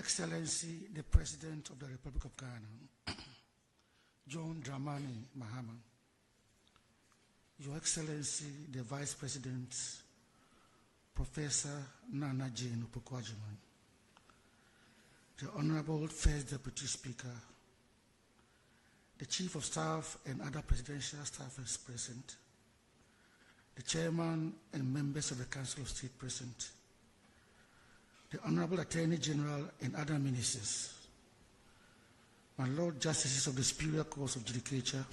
Excellency, the President of the Republic of Ghana, John Dramani Mahama, Your Excellency, the Vice President, Professor Nana Jane Opoku-Agyeman, the Honorable First Deputy Speaker, the Chief of Staff and other presidential staffers present, the Chairman and members of the Council of State present, the Honorable Attorney General and other ministers, my Lord Justices of the Superior Courts of Judicature,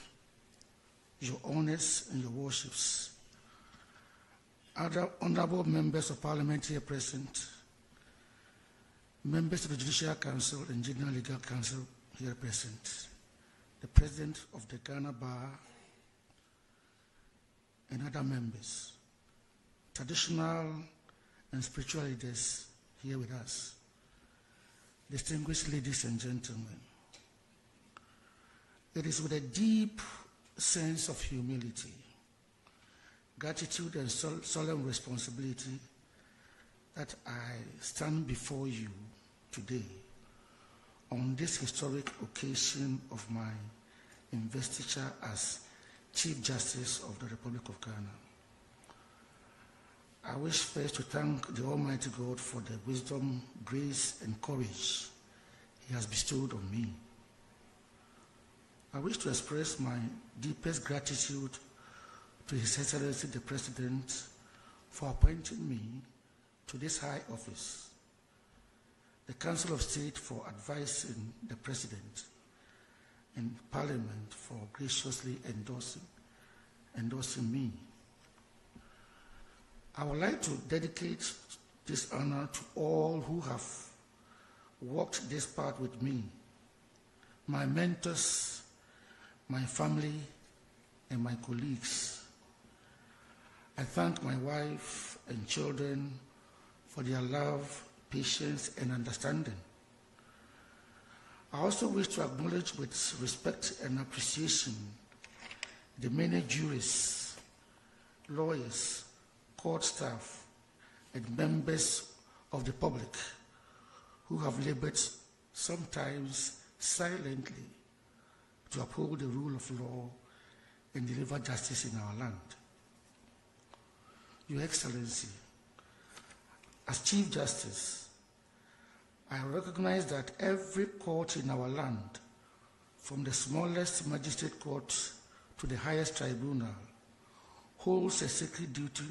Your Honors and Your Worships, other Honorable Members of Parliament here present, members of the Judicial Council and General Legal Council here present, the President of the Ghana Bar and other members, traditional and spiritual leaders here with us, distinguished ladies and gentlemen. It is with a deep sense of humility, gratitude and solemn responsibility that I stand before you today on this historic occasion of my investiture as Chief Justice of the Republic of Ghana. I wish first to thank the Almighty God for the wisdom, grace, and courage He has bestowed on me. I wish to express my deepest gratitude to His Excellency the President for appointing me to this high office, the Council of State for advising the President, and Parliament for graciously endorsing me. I would like to dedicate this honor to all who have walked this path with me, my mentors, my family, and my colleagues. I thank my wife and children for their love, patience, and understanding. I also wish to acknowledge with respect and appreciation the many jurists, lawyers, court staff, and members of the public who have labored, sometimes silently, to uphold the rule of law and deliver justice in our land. Your Excellency, as Chief Justice, I recognize that every court in our land, from the smallest magistrate court to the highest tribunal, holds a sacred duty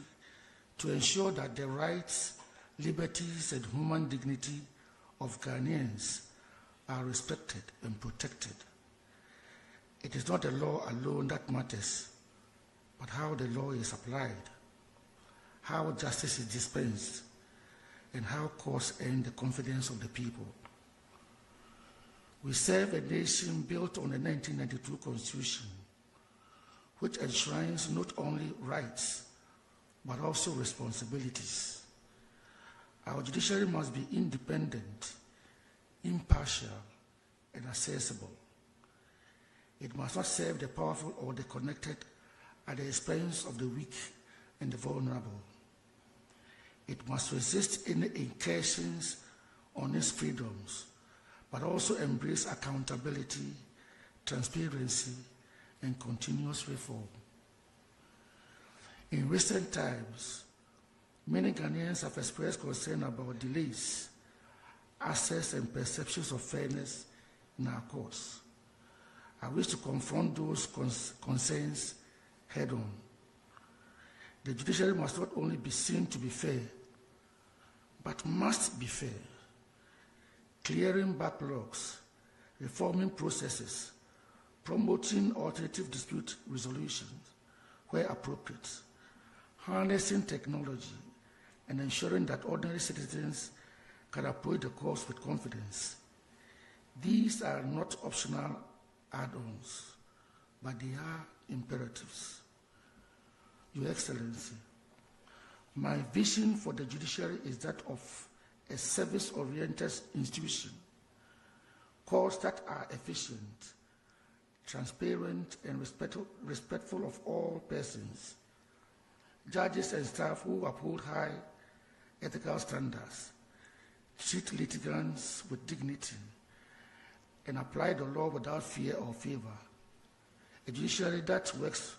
to ensure that the rights, liberties, and human dignity of Ghanaians are respected and protected. It is not the law alone that matters, but how the law is applied, how justice is dispensed, and how courts earn the confidence of the people. We serve a nation built on the 1992 Constitution, which enshrines not only rights, but also responsibilities. Our judiciary must be independent, impartial, and accessible. It must not serve the powerful or the connected at the expense of the weak and the vulnerable. It must resist any incursions on its freedoms, but also embrace accountability, transparency, and continuous reform. In recent times, many Ghanaians have expressed concern about delays, access, and perceptions of fairness in our courts. I wish to confront those concerns head-on. The judiciary must not only be seen to be fair, but must be fair, clearing backlogs, reforming processes, promoting alternative dispute resolutions where appropriate, harnessing technology, and ensuring that ordinary citizens can approach the courts with confidence. These are not optional add-ons, but they are imperatives. Your Excellency, my vision for the judiciary is that of a service-oriented institution, courts that are efficient, transparent, and respectful of all persons, judges and staff who uphold high ethical standards, treat litigants with dignity, and apply the law without fear or favor. A judiciary that works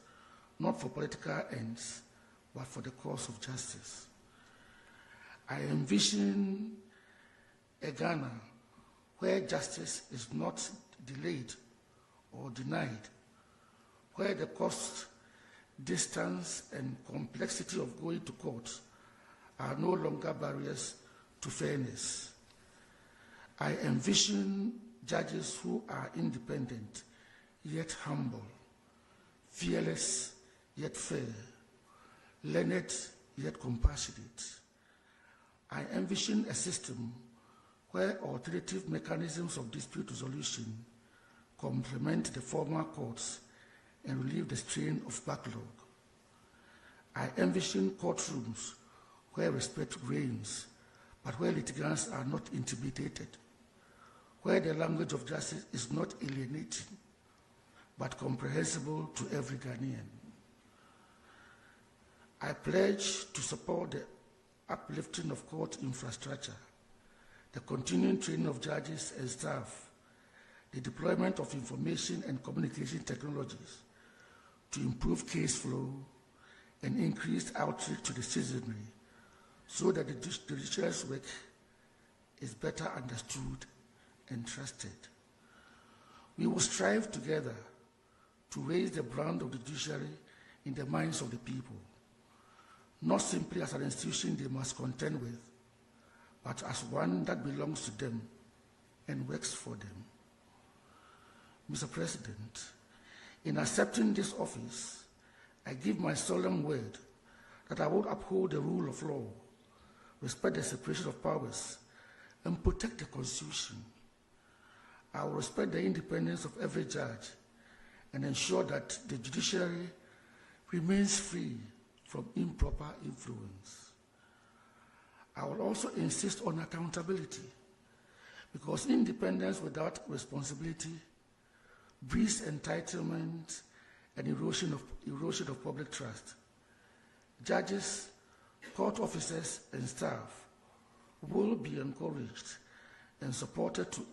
not for political ends, but for the cause of justice. I envision a Ghana where justice is not delayed or denied, where the cost, distance, and complexity of going to court are no longer barriers to fairness. I envision judges who are independent, yet humble, fearless, yet fair, learned, yet compassionate. I envision a system where alternative mechanisms of dispute resolution complement the former courts and relieve the strain of backlog. I envision courtrooms where respect reigns, but where litigants are not intimidated, where the language of justice is not alienating, but comprehensible to every Ghanaian. I pledge to support the uplifting of court infrastructure, the continuing training of judges and staff, the deployment of information and communication technologies to improve case flow and increased outreach to the citizenry so that the judiciary's work is better understood and trusted. We will strive together to raise the brand of the judiciary in the minds of the people, not simply as an institution they must contend with, but as one that belongs to them and works for them. Mr. President, in accepting this office, I give my solemn word that I will uphold the rule of law, respect the separation of powers, and protect the Constitution. I will respect the independence of every judge and ensure that the judiciary remains free from improper influence. I will also insist on accountability, because independence without responsibility breeds entitlement and erosion of public trust. Judges, court officers, and staff will be encouraged and supported to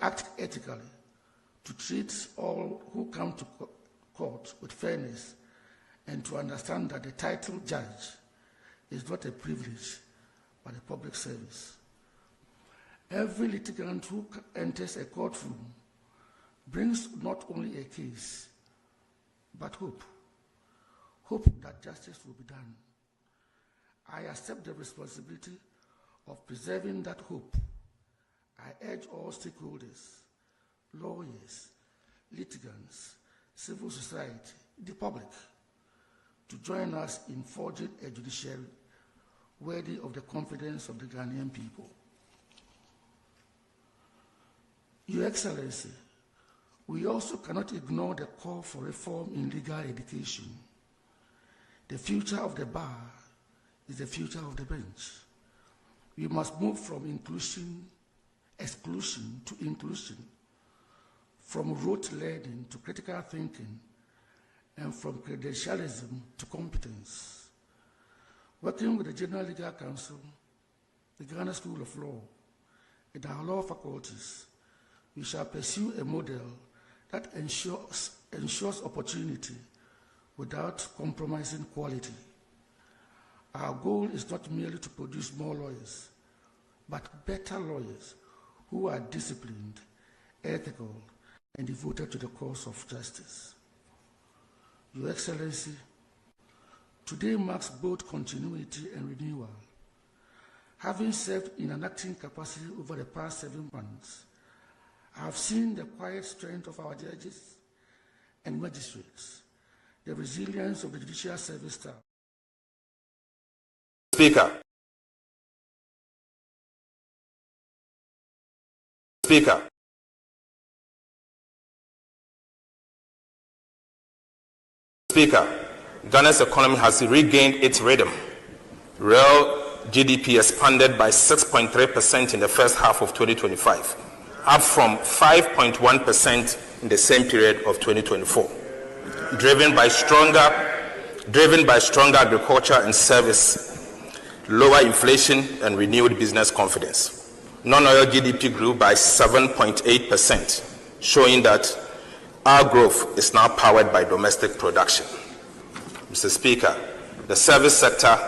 act ethically, to treat all who come to court with fairness, and to understand that the title judge is not a privilege, but a public service. Every litigant who enters a courtroom brings not only a case, but hope. Hope that justice will be done. I accept the responsibility of preserving that hope. I urge all stakeholders, lawyers, litigants, civil society, the public, to join us in forging a judiciary worthy of the confidence of the Ghanaian people. Your Excellency, we also cannot ignore the call for reform in legal education. The future of the bar is the future of the bench. We must move from exclusion to inclusion, from rote learning to critical thinking, and from credentialism to competence. Working with the General Legal Council, the Ghana School of Law, and our law faculties, we shall pursue a model that ensures opportunity without compromising quality. Our goal is not merely to produce more lawyers, but better lawyers who are disciplined, ethical, and devoted to the cause of justice. Your Excellency, today marks both continuity and renewal. Having served in an acting capacity over the past 7 months, I have seen the quiet strength of our judges and magistrates, the resilience of the judicial service staff. Speaker. Ghana's economy has regained its rhythm. Real GDP expanded by 6.3% in the first half of 2025, up from 5.1% in the same period of 2024, driven by stronger driven by stronger agriculture and service, lower inflation, and renewed business confidence. Non-oil GDP grew by 7.8%, showing that our growth is now powered by domestic production. Mr. Speaker, the service sector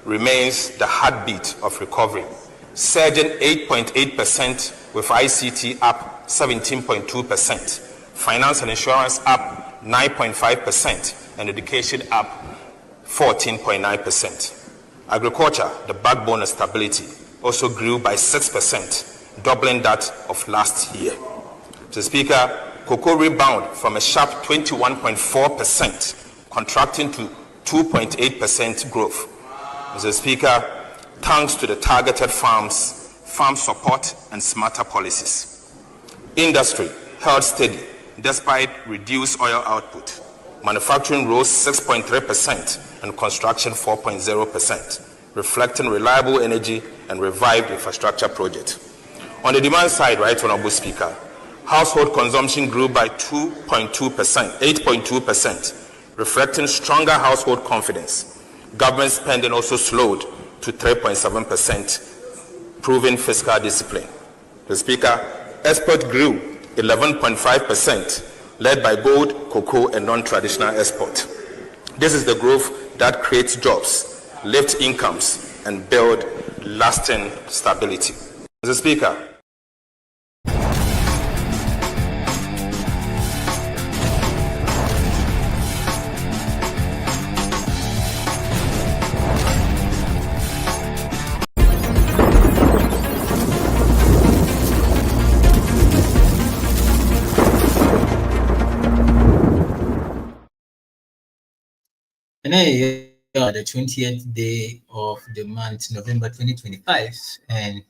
remains the heartbeat of recovery, surging 8.8% with ICT up 17.2%, finance and insurance up 9.5%, and education up 14.9%. Agriculture, the backbone of stability, also grew by 6%, doubling that of last year. Mr. Speaker, cocoa rebound from a sharp 21.4%, contracting to 2.8% growth. Mr. Speaker, thanks to the targeted farm support and smarter policies. Industry held steady despite reduced oil output. Manufacturing rose 6.3% and construction 4.0%, reflecting reliable energy and revived infrastructure projects. On the demand side, Right Honorable Speaker, household consumption grew by 8.2%, reflecting stronger household confidence. Government spending also slowed to 3.7%, proving fiscal discipline. The Speaker, export grew 11.5%, led by gold, cocoa, and non-traditional export. This is the growth that creates jobs, lifts incomes, and build lasting stability. Mr. Speaker, Today, the 20th day of the month, November 2025, and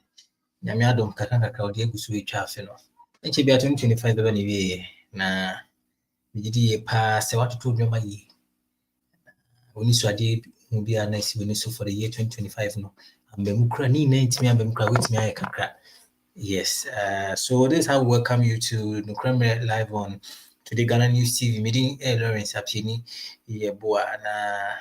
Yamiadom Katanga Claudia Gusui Chafino. And she be 2025 anyway. Na Vidi pass what to do my ye. Uniswadi will be a nice Uniso for the year 2025. No, I'm the Mukrani name me and Bemkra with me. I can crack. Yes, so this is how we welcome you to Nukrame Live on Today Ghana News TV meeting Lawrence Apini Yeboa na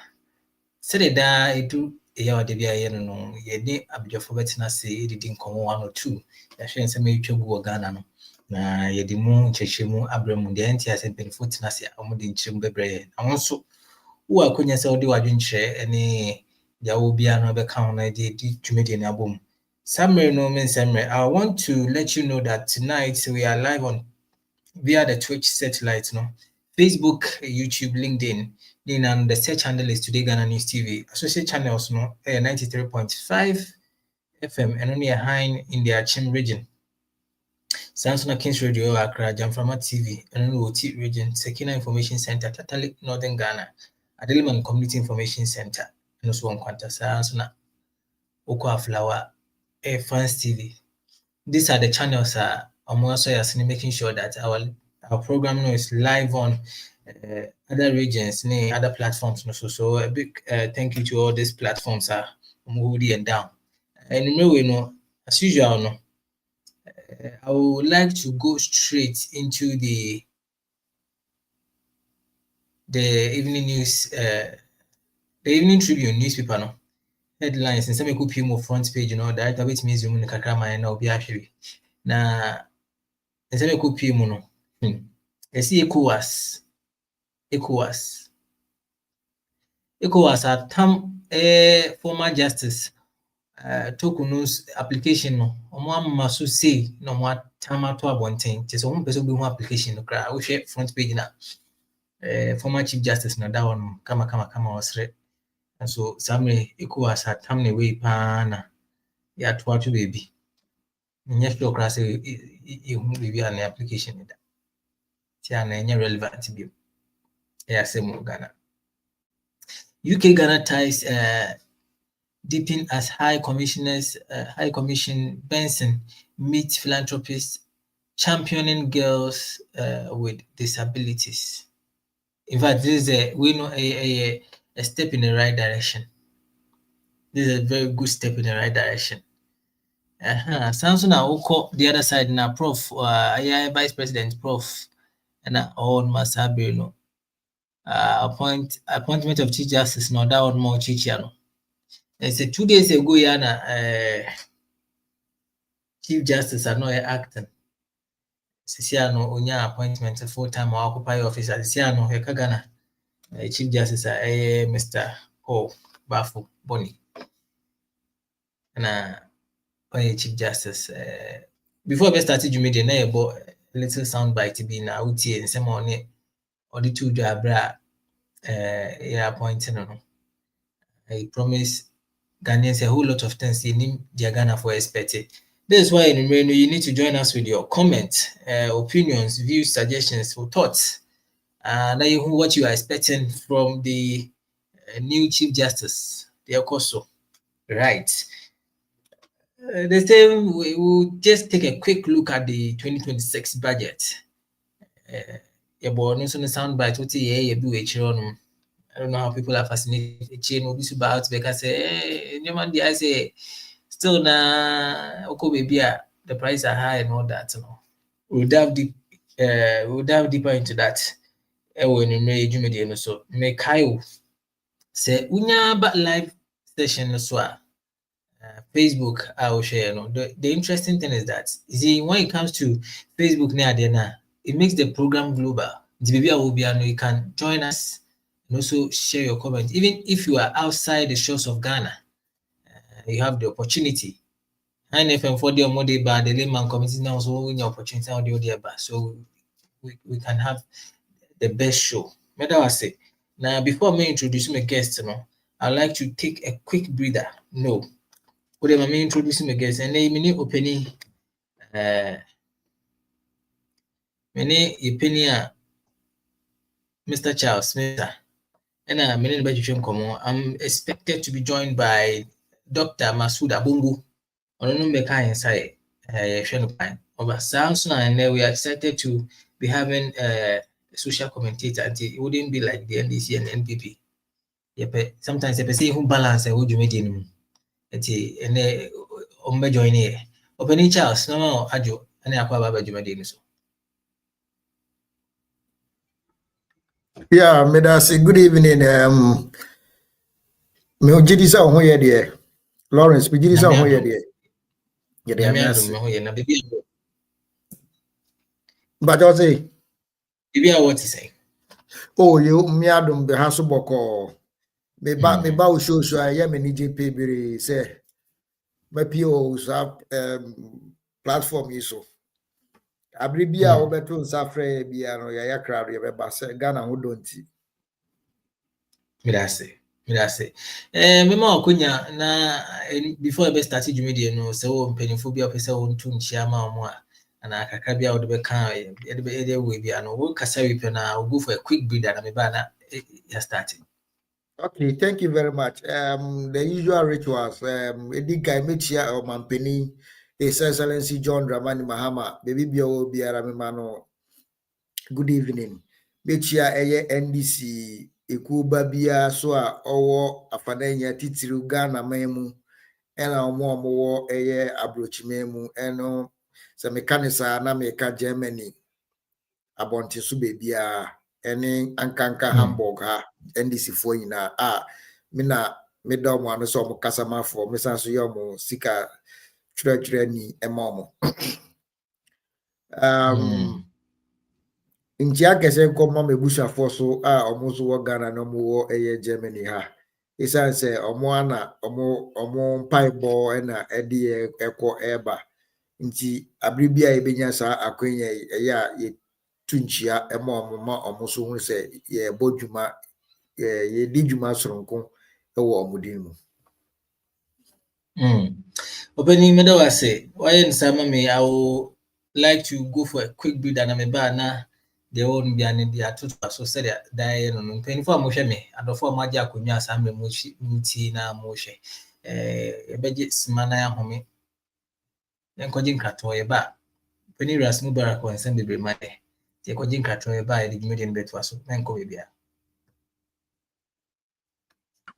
said that it do ya de bia no ye ni abjofo betina se didin komo 1 or 2 ya hwe nsem etwagu Ghana no na ye di mu nchechemu abremu de anti ase penfo tina se amode nchirem bebre awonso wo akonya se odi wadwenkyere ene ya wo bia no be kan na de dwumede ni abom. Samuel no men Samuel, I want to let you know that tonight we are live on via the Twitch satellite, no, Facebook, YouTube, LinkedIn, and the search handle is Today Ghana News TV. Associate channels, no, 93.5 FM, and only a high in the Achim region. Samsung Kings Radio, Accra, Jamframa TV, and OT region, Sekina Information Center, Tatalik, Northern Ghana, Adeliman Community Information Center, and also on Quanta, Samsung, Okwa Flower, Fans TV. These are the channels I'm also making sure that our program is live on other regions, other platforms. So a big thank you to all these platforms holding and down. And as usual, I would like to go straight into the evening news, the Evening Tribune newspaper. No headlines and some could more front page, that which means you and I'll be actually na ese ko pie mu no ese ECOWAS atam former justice tokunus application no omo amma so say no mo atam ato abonten che so mo pese bi ho application no kra wo hwe front page na former chief justice na that one kama wasre. And so Samuel ECOWAS atam ne we pa na ya to ato baby yes, to class you be an application. Tiana relevant to be Ghana. UK Ghana ties deepen as High Commission Benson meets philanthropists championing girls with disabilities. In fact, this is a step in the right direction. This is a very good step in the right direction. Samson Oko the other side now, Prof. Vice President Prof. And all Masabe no. appointment of Chief Justice, no, that one more Chichiano. And say 2 days ago, Yana, Chief Justice are not acting. Sisiano, Unya appointment full time or occupy officer, Sisiano, Hekagana, Chief Justice, Mr. Oh, Bafu Bonnie. And Chief Justice, before we started, you made a little sound bite be now, and some on it, or the 2 jabra, appointing on. I promise Ghanaians a whole lot of things in Ghana for expected. That's why in Reno, you need to join us with your comments, opinions, views, suggestions, or thoughts. Now what you are expecting from the new Chief Justice, the Okoso. Right. The same, we will just take a quick look at the 2026 budget. Yeah, but no soundbite. What I don't know how people are fascinated. Chain will be about because I say still okay, baby, the prices are high and all that. You know, we'll dive deeper into that. When you may you so make Kyle say unya but live session as well. Facebook, I will share. You know, the interesting thing is that you see when it comes to Facebook now, it makes the program global. The baby will be you can join us and also share your comments. Even if you are outside the shores of Ghana, you have the opportunity. And if I'm for the Omode bar, the layman committee now also win your opportunity on the other bar. So we can have the best show. Matter what I say. Now, before me introduce my guest, you know, I'd like to take a quick breather. No. What am I introducing my guest? And then many opening many opinion Mr. Charles Smith. And I'm expected to be joined by Dr. Masood Abungu. On no make inside and we are excited to be having a social commentator. It wouldn't be like the NDC and NPP. Yep, sometimes if I say who balance I would you make and join here. Opening Charles, no ajo and Aquaba Jumadino. Yeah, Medasi, good evening. Me ojidisa ho ye de. Lawrence, me ojidisa ho ye de. Ye de amasi. But I say, Bibi what to say? Oh, you me adum be haso boko. Me ba o show I am ni JP biri say. Me PO platform iso. Abri bia obeto nsafre bia no ya crowd ye be ba say Ghana ho donti. Midase. Mema okunya na before I started media no so mpanimfo bia pese won tu nchiama omo a na akaka bia wo de be kan e de be we bia no wo kasa we pe na go for a quick breather na me ba na ya starting. Okay, thank you very much. The usual rituals. Edi guy mechia o mampeni His Excellency John Dramani Mahama. Baby bio biara me mano. Good evening. Mechia eye NDC ekuba bia so a owo afananya titiru Ghana memu. Ena omo eye abrochimemu. Eno se mekanisa na meka Germany. Abonti su bebia. Eni ankanka Hamburg ha. NDC fo nyina mina meda mo ano so mo kasama fo misa so yo mo sika twerɛ ni emomo ntia kese nkɔmɔ mebusa fo so omo so wo Ghana no mo wo Germany ha isa se omo ana omo paibo na ede ekɔ eba nti abribia ebenya sa akwenya ya ye tunchia emomo ma omo so hu se ye bodwuma ye di dwuma soronko ewo omudin mu. Opening me do say why nsama me I would like to go for a quick breather na me ba na the won bia ne dia to so said that no mpani fo mo hwe me adofo mo agya akonwa asamre mo ti na mo hwe e beje simana ya home enkoji nkrato ye ba pani ras mu bara ko nsem bebre ma de ye koji nkrato ye ba e di media beto aso enko bia.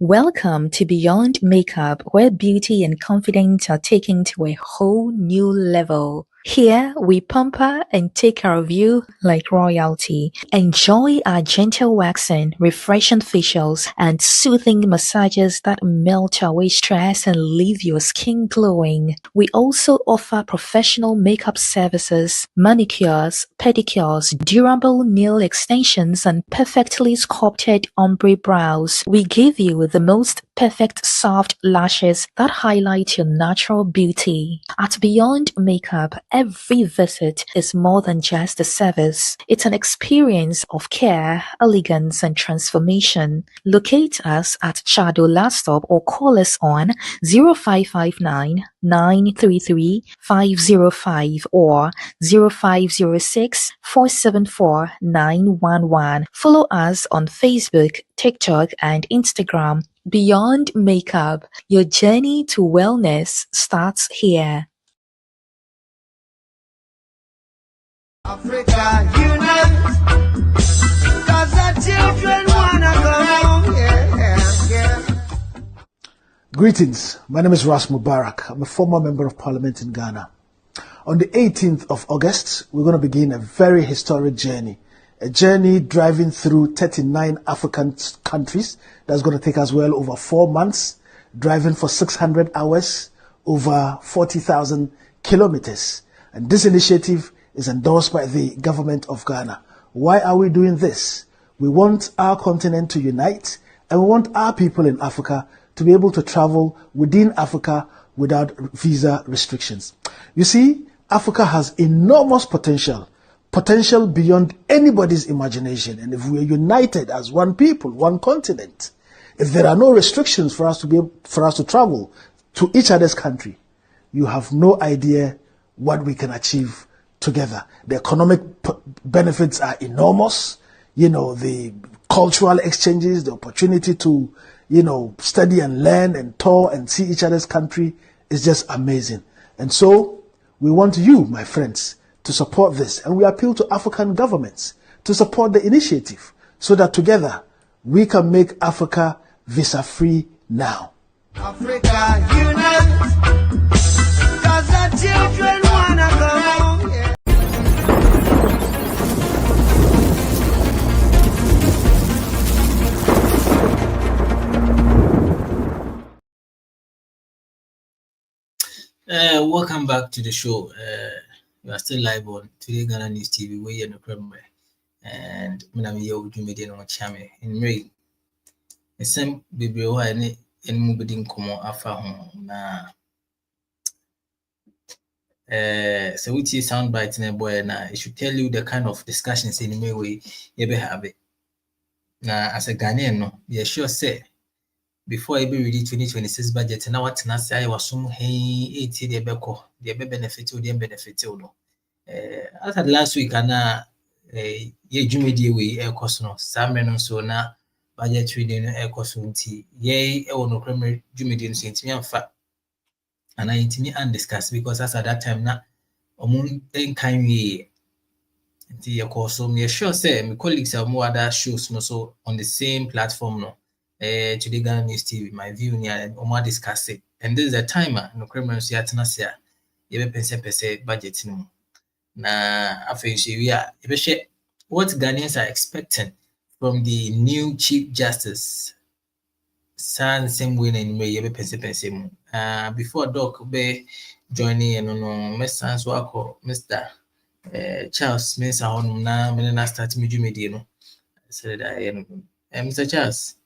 Welcome to Beyond Makeup, where beauty and confidence are taken to a whole new level. Here, we pamper and take care of you like royalty. Enjoy our gentle waxing, refreshing facials, and soothing massages that melt away stress and leave your skin glowing. We also offer professional makeup services, manicures, pedicures, durable nail extensions, and perfectly sculpted ombre brows. We give you the most perfect soft lashes that highlight your natural beauty. At Beyond Makeup, every visit is more than just a service. It's an experience of care, elegance, and transformation. Locate us at Shadow Last Stop or call us on 0559 933 505 or 0506 474 911. Follow us on Facebook, TikTok, and Instagram. Beyond Makeup, your journey to wellness starts here. Africa unite, 'cause the children wanna go home. Yeah. Greetings, my name is Ras Mubarak. I'm a former member of parliament in Ghana. On the 18th of August, we're going to begin a very historic journey. A journey driving through 39 African countries. That's going to take us well over 4 months, driving for 600 hours, over 40,000 kilometers. And this initiative is endorsed by the government of Ghana. Why are we doing this? We want our continent to unite, and we want our people in Africa to be able to travel within Africa without visa restrictions. You see, Africa has enormous potential beyond anybody's imagination. And if we are united as one people, one continent, if there are no restrictions for us to travel to each other's country, you have no idea what we can achieve together. The economic benefits are enormous. You know, the cultural exchanges, the opportunity to, study and learn and tour and see each other's country is just amazing. And so we want you, my friends, to support this. And we appeal to African governments to support the initiative so that together we can make Africa visa-free now. Africa unite, 'cause the children wanna go home. Yeah. Welcome back to the show. We are still live on Today Ghana News TV. We're in the Premier, and I'm here with you, Median on Chame. In May, the same baby, and moving in common after home. So which is sound bites in a boy, and it should tell you the kind of discussions in the way you be have it. Now, as a Ghanaian, no, you sure say. Before I be ready 2026 budget, now what na say I was some hey 80 the beko the benefit or the benefit no. As at last week ana ye dwumedie we e cost no samme no so na budget reading e cost nti ye e wono premier dwumedie no so ntimi amfa ana ntimi and discuss because as at that time na omun enkan we nti ye cost so me sure say my colleagues have more other shows no so on the same platform no. Today Ghana News TV, my view and Omar discuss it. And this is a timer, no criminal siatanasia, you be budget no. Na after we are what Ghanaians are expecting from the new Chief Justice. San same way in way you be before Doc be joining and no Mr. Charles Mensah on na me start me dwumedie no. Said Mr. Charles.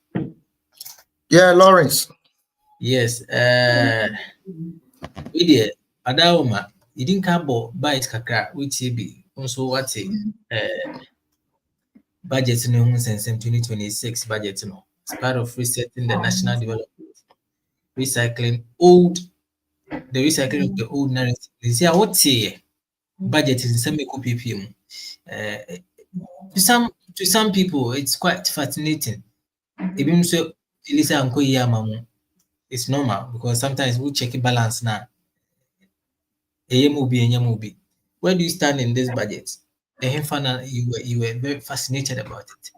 Yeah, Lawrence. Yes, we did. Adaoma, you didn't cabo bite kakra, which be also what budget no sense 2026 budget no. It's part of resetting the national development, recycling of the old narrative. You see, what say budget is in some ppm. To some people, it's quite fascinating. Even so. It's normal because sometimes we check a balance now. Where do you stand in this budget? You were very fascinated about it.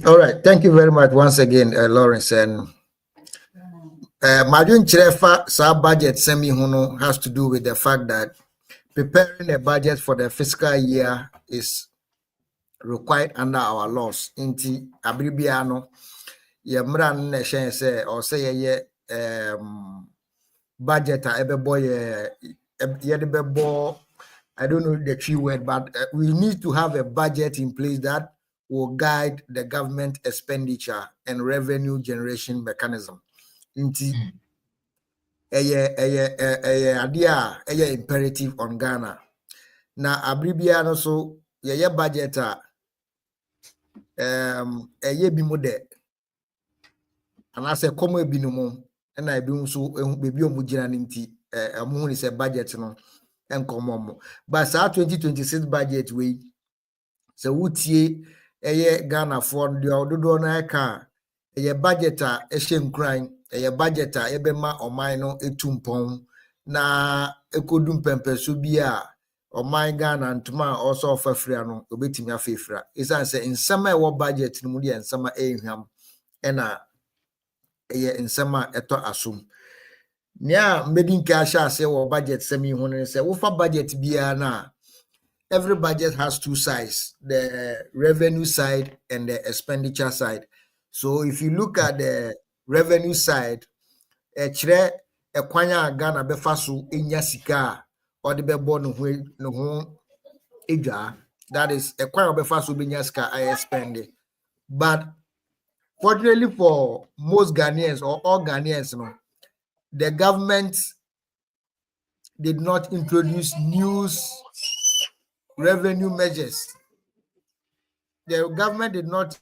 All right, thank you very much once again, Lawrence. And Madun Chirefa sa budget semi hono has to do with the fact that preparing a budget for the fiscal year is required under our laws. Inti abribiano ye mran na shen say or say ye budget ebe boy I don't know the true word, but we need to have a budget in place that will guide the government expenditure and revenue generation mechanism. Inti idea imperative on Ghana. Na abribia no so ye budget bi mo de anase komo bi no mo na bi nso bebi o mu gina nti amu ni se budget no enkomo mo but sa 2026 budget we se wutie Ghana for the ododo na eka budget ehye nkran budget ebema oman no etumpon na ekodum pempeso bi oman Ghana ntuma also ofafria no obetimi afefra isan se nsema ewo budget no mu de nsema ehwam ena nsema eto asum nia mbedinka sha se wo budget semi hu ne se wo fa budget bia na every budget has two sides, the revenue side and the expenditure side. So if you look at the revenue side, chire ekwanya Ghana befa so enya sika or the bebo no ho eja, that is ekwanya befa so benya sika I spend it. But fortunately for most Ghanaians or all Ghanaians, the government did not introduce new revenue measures. The government did not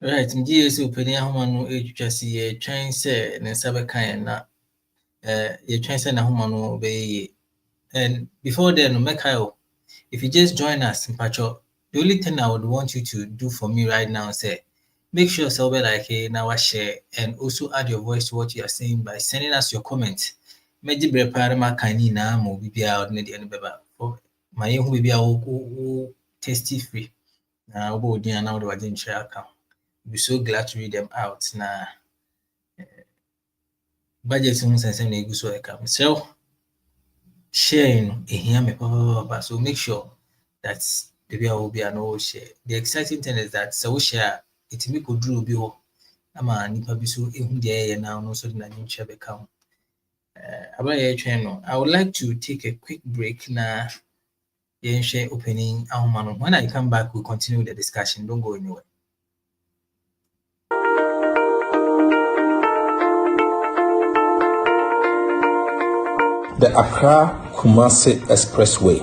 right. MGS opening Homano HC train say Nesabe Kayana ye train say na Homano be and before then Mekayo, if you just join us in Pacho, the only thing I would want you to do for me right now say make sure so like now share and also add your voice to what you are saying by sending us your comments. Meji prepare ma kani na mo bibia ordinary and beba for my who bibia o tasty free. Na obo din na wo de share account. We're so glad to read them out. Na budget soon sense na egu so account. So sharing here me so make sure that bibia will be no share. The exciting thing is that so share it make go draw bi ho ama nipa bi so ehun de na no so na nchia be count. I would like to take a quick break na share opening ahomano. When I come back we'll continue the discussion. Don't go anywhere. The Accra-Kumasi Expressway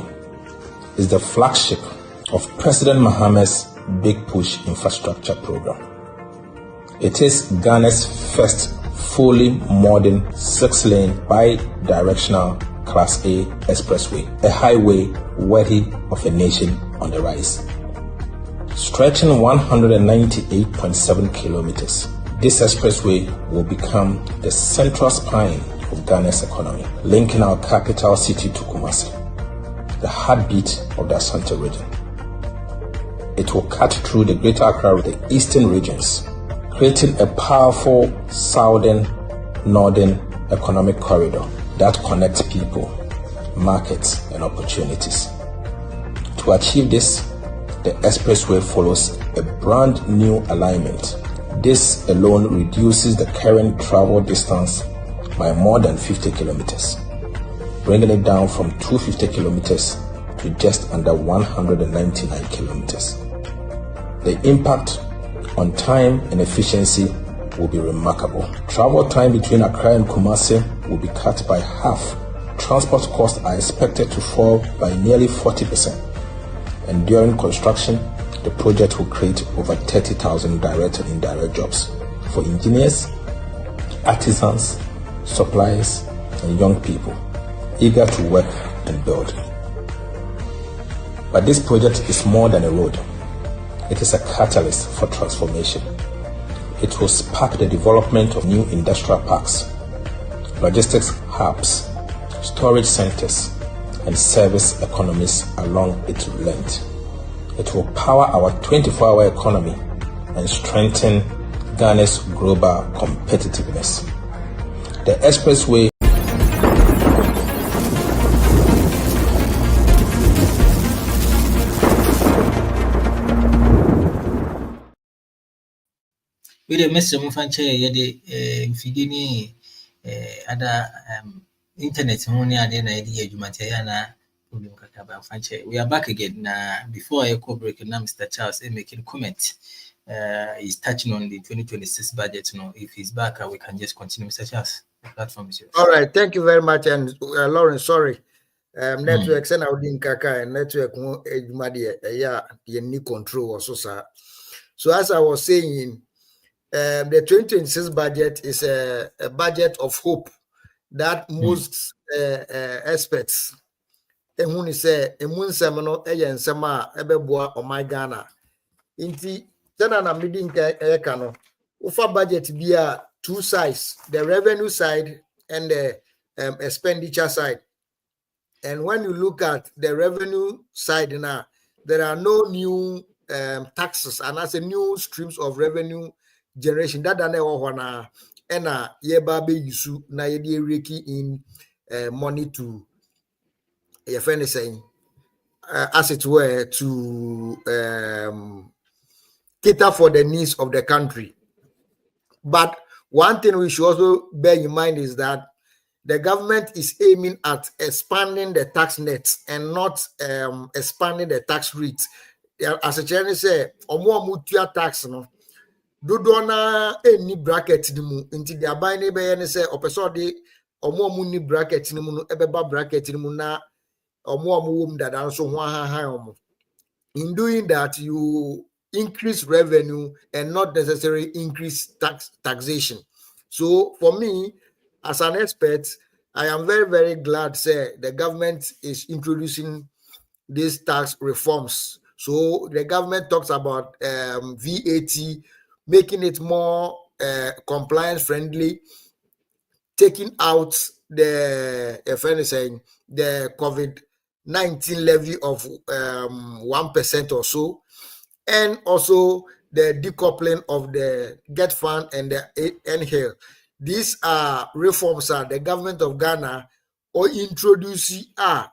is the flagship of President Mahama's Big Push infrastructure program. It is Ghana's first fully modern 6-lane bi-directional Class A expressway, a highway worthy of a nation on the rise. Stretching 198.7 kilometers, this expressway will become the central spine of Ghana's economy, linking our capital city to Kumasi, the heartbeat of the Asante region. It will cut through the Greater Accra with the eastern regions, creating a powerful southern-northern economic corridor that connects people, markets, and opportunities. To achieve this, the expressway follows a brand new alignment. This alone reduces the current travel distance by more than 50 kilometers, bringing it down from 250 kilometers to just under 199 kilometers. The impact on time and efficiency will be remarkable. Travel time between Accra and Kumasi will be cut by half. Transport costs are expected to fall by nearly 40%. And during construction, the project will create over 30,000 direct and indirect jobs for engineers, artisans, suppliers, and young people eager to work and build. But this project is more than a road. It is a catalyst for transformation. It will spark the development of new industrial parks, logistics hubs, storage centers, and service economies along its length. It will power our 24-hour economy and strengthen Ghana's global competitiveness. The expressway with the message of Fanche, Fidini, other internet, only I didn't idea you materiana. We are back again. Before I go break, now Mr. Charles is making comment. He's touching on the 2026 budget. If he's back, we can just continue. Mr. Charles, the platform is yours. All right, thank you very much. And Lauren, sorry. Network and Audin Kaka and network you need control also, sir. So as I was saying, the 2026 budget is a budget of hope that most experts ehun say emunsem no ensem a ebeboa Ghana inti tena na meeting ka no ufa budget bia two sides, the revenue side and the expenditure side. And when you look at the revenue side now, there are no new taxes and as a new streams of revenue generation that dane na ena yeba be yusu na yedi reki in money to your friend is saying as it were to cater for the needs of the country. But one thing we should also bear in mind is that the government is aiming at expanding the tax nets and not expanding the tax rates. As a Chinese say, omo tax no dodo na any bracket ni mu inti the aban ne be ne say opeso de omo ni bracket ni mu no ebeba bracket ni mu na omo wom dada so ho omo. In doing that, you increase revenue and not necessarily increase taxation. So for me, as an expert, I am very, very glad say the government is introducing these tax reforms. So the government talks about VAT, making it more compliance friendly, taking out the COVID-19 levy of 1% or so, and also the decoupling of the Get Fund and the NHAL. These are reforms that the government of Ghana or introducing more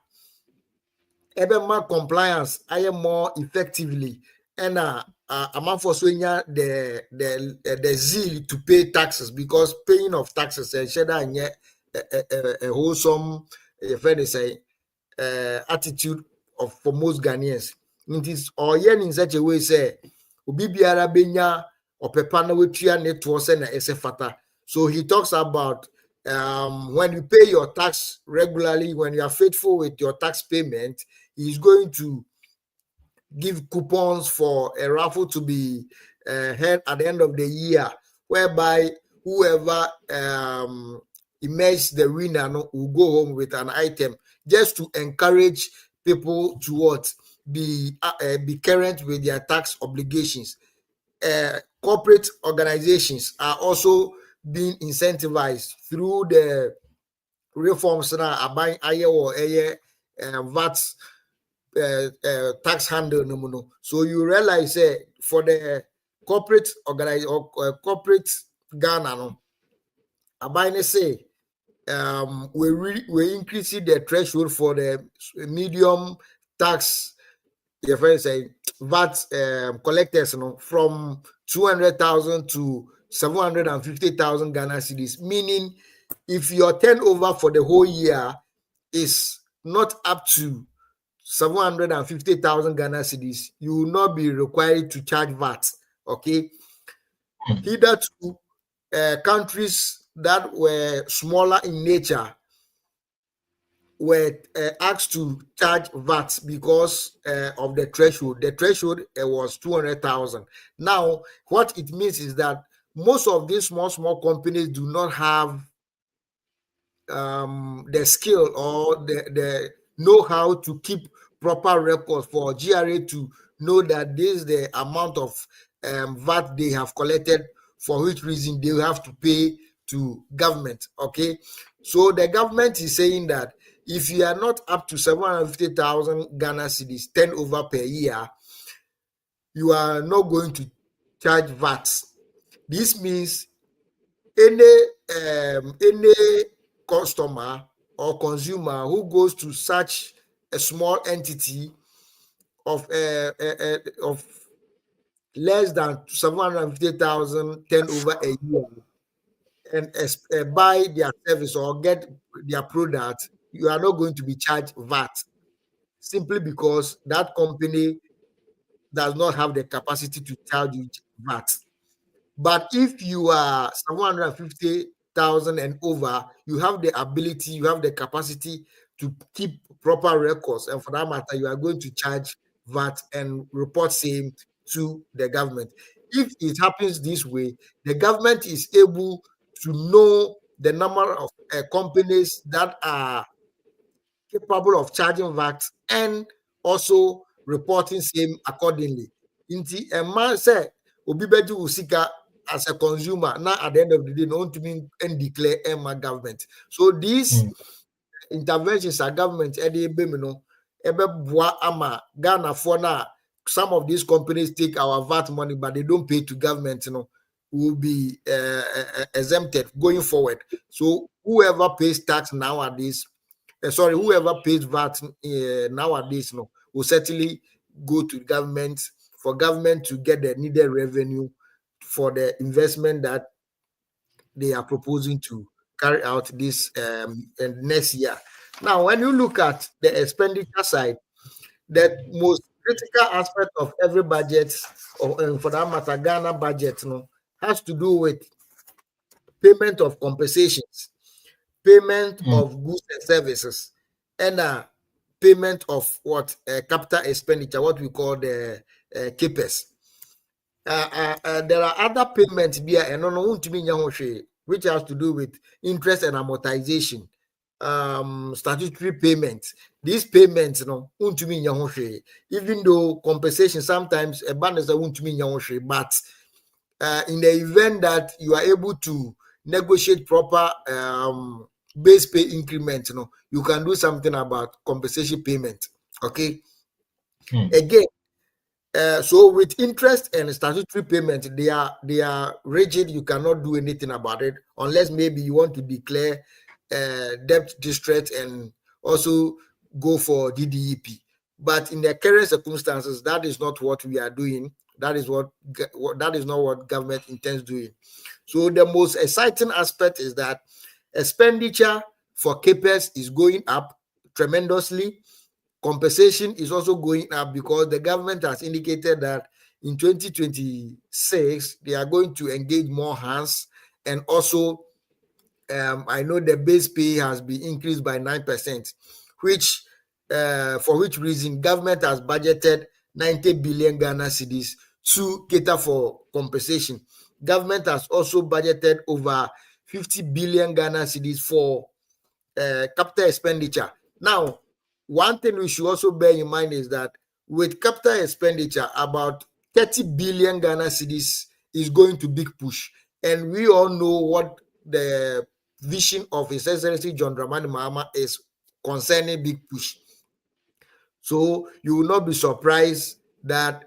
compliance more effectively and amount for the zeal to pay taxes, because paying of taxes and a wholesome attitude for most Ghanaians. It is all in such a way say obi biara benya opepa na wetua netwo se na esefata. So he talks about when you pay your tax regularly, when you are faithful with your tax payment, he's going to give coupons for a raffle to be held at the end of the year, whereby whoever emerges the winner will go home with an item, just to encourage people to be current with their tax obligations. Corporate organizations are also being incentivized through the reforms that are buying VAT tax handle. So you realize for the corporate organization or corporate Ghana, Abine say we're increasing the threshold for the medium tax VAT collectors from 200,000 to 750,000 Ghana cedis, meaning if your turnover for the whole year is not up to 750,000 Ghana cedis, you will not be required to charge VAT. Okay. Hitherto, countries that were smaller in nature were asked to charge VAT because of the threshold. The threshold was 200,000. Now, what it means is that most of these small companies do not have the skill or the know-how to keep proper records for GRA to know that this is the amount of VAT they have collected, for which reason they have to pay to government. Okay, so the government is saying that if you are not up to 750,000 Ghana cedis turnover per year, you are not going to charge VAT. This means any customer or consumer who goes to such a small entity of less than 750,000 turnover a year and buy their service or get their product, you are not going to be charged VAT simply because that company does not have the capacity to charge you VAT. But if you are 750,000 and over, you have the ability, you have the capacity to keep proper records, and for that matter, you are going to charge VAT and report same to the government. If it happens this way, the government is able to know the number of companies that are capable of charging VAT and also reporting same accordingly. Inti a man say obi beji usika as a consumer, now at the end of the day, no to mean and declare my government. So these interventions are government ama Ghana for now. Some of these companies take our VAT money, but they don't pay to government, will be exempted going forward. So whoever pays tax nowadays, whoever pays VAT nowadays, will certainly go to government for government to get the needed revenue for the investment that they are proposing to carry out this next year. Now, when you look at the expenditure side, the most critical aspect of every budget, or for that matter, Ghana budget, has to do with payment of compensations, payment of goods and services, and payment of what capital expenditure, what we call the CAPEX. There are other payments here, and which has to do with interest and amortization, statutory payments. These payments, even though compensation sometimes a banner but in the event that you are able to negotiate proper base pay increment, you can do something about compensation payment. Okay. Again, so with interest and statutory payment, they are rigid. You cannot do anything about it unless maybe you want to declare debt distress and also go for DDEP. But in the current circumstances, that is not what we are doing. That is not what government intends doing. So the most exciting aspect is that expenditure for CAPEX is going up tremendously. Compensation is also going up because the government has indicated that in 2026 they are going to engage more hands, and also I know the base pay has been increased by 9%, which for which reason government has budgeted 90 billion Ghana cedis to cater for compensation. Government has also budgeted over 50 billion Ghana cedis for capital expenditure. Now, one thing we should also bear in mind is that with capital expenditure, about 30 billion Ghana cedis is going to big push. And we all know what the vision of His Excellency John Dramani Mahama is concerning big push. So you will not be surprised that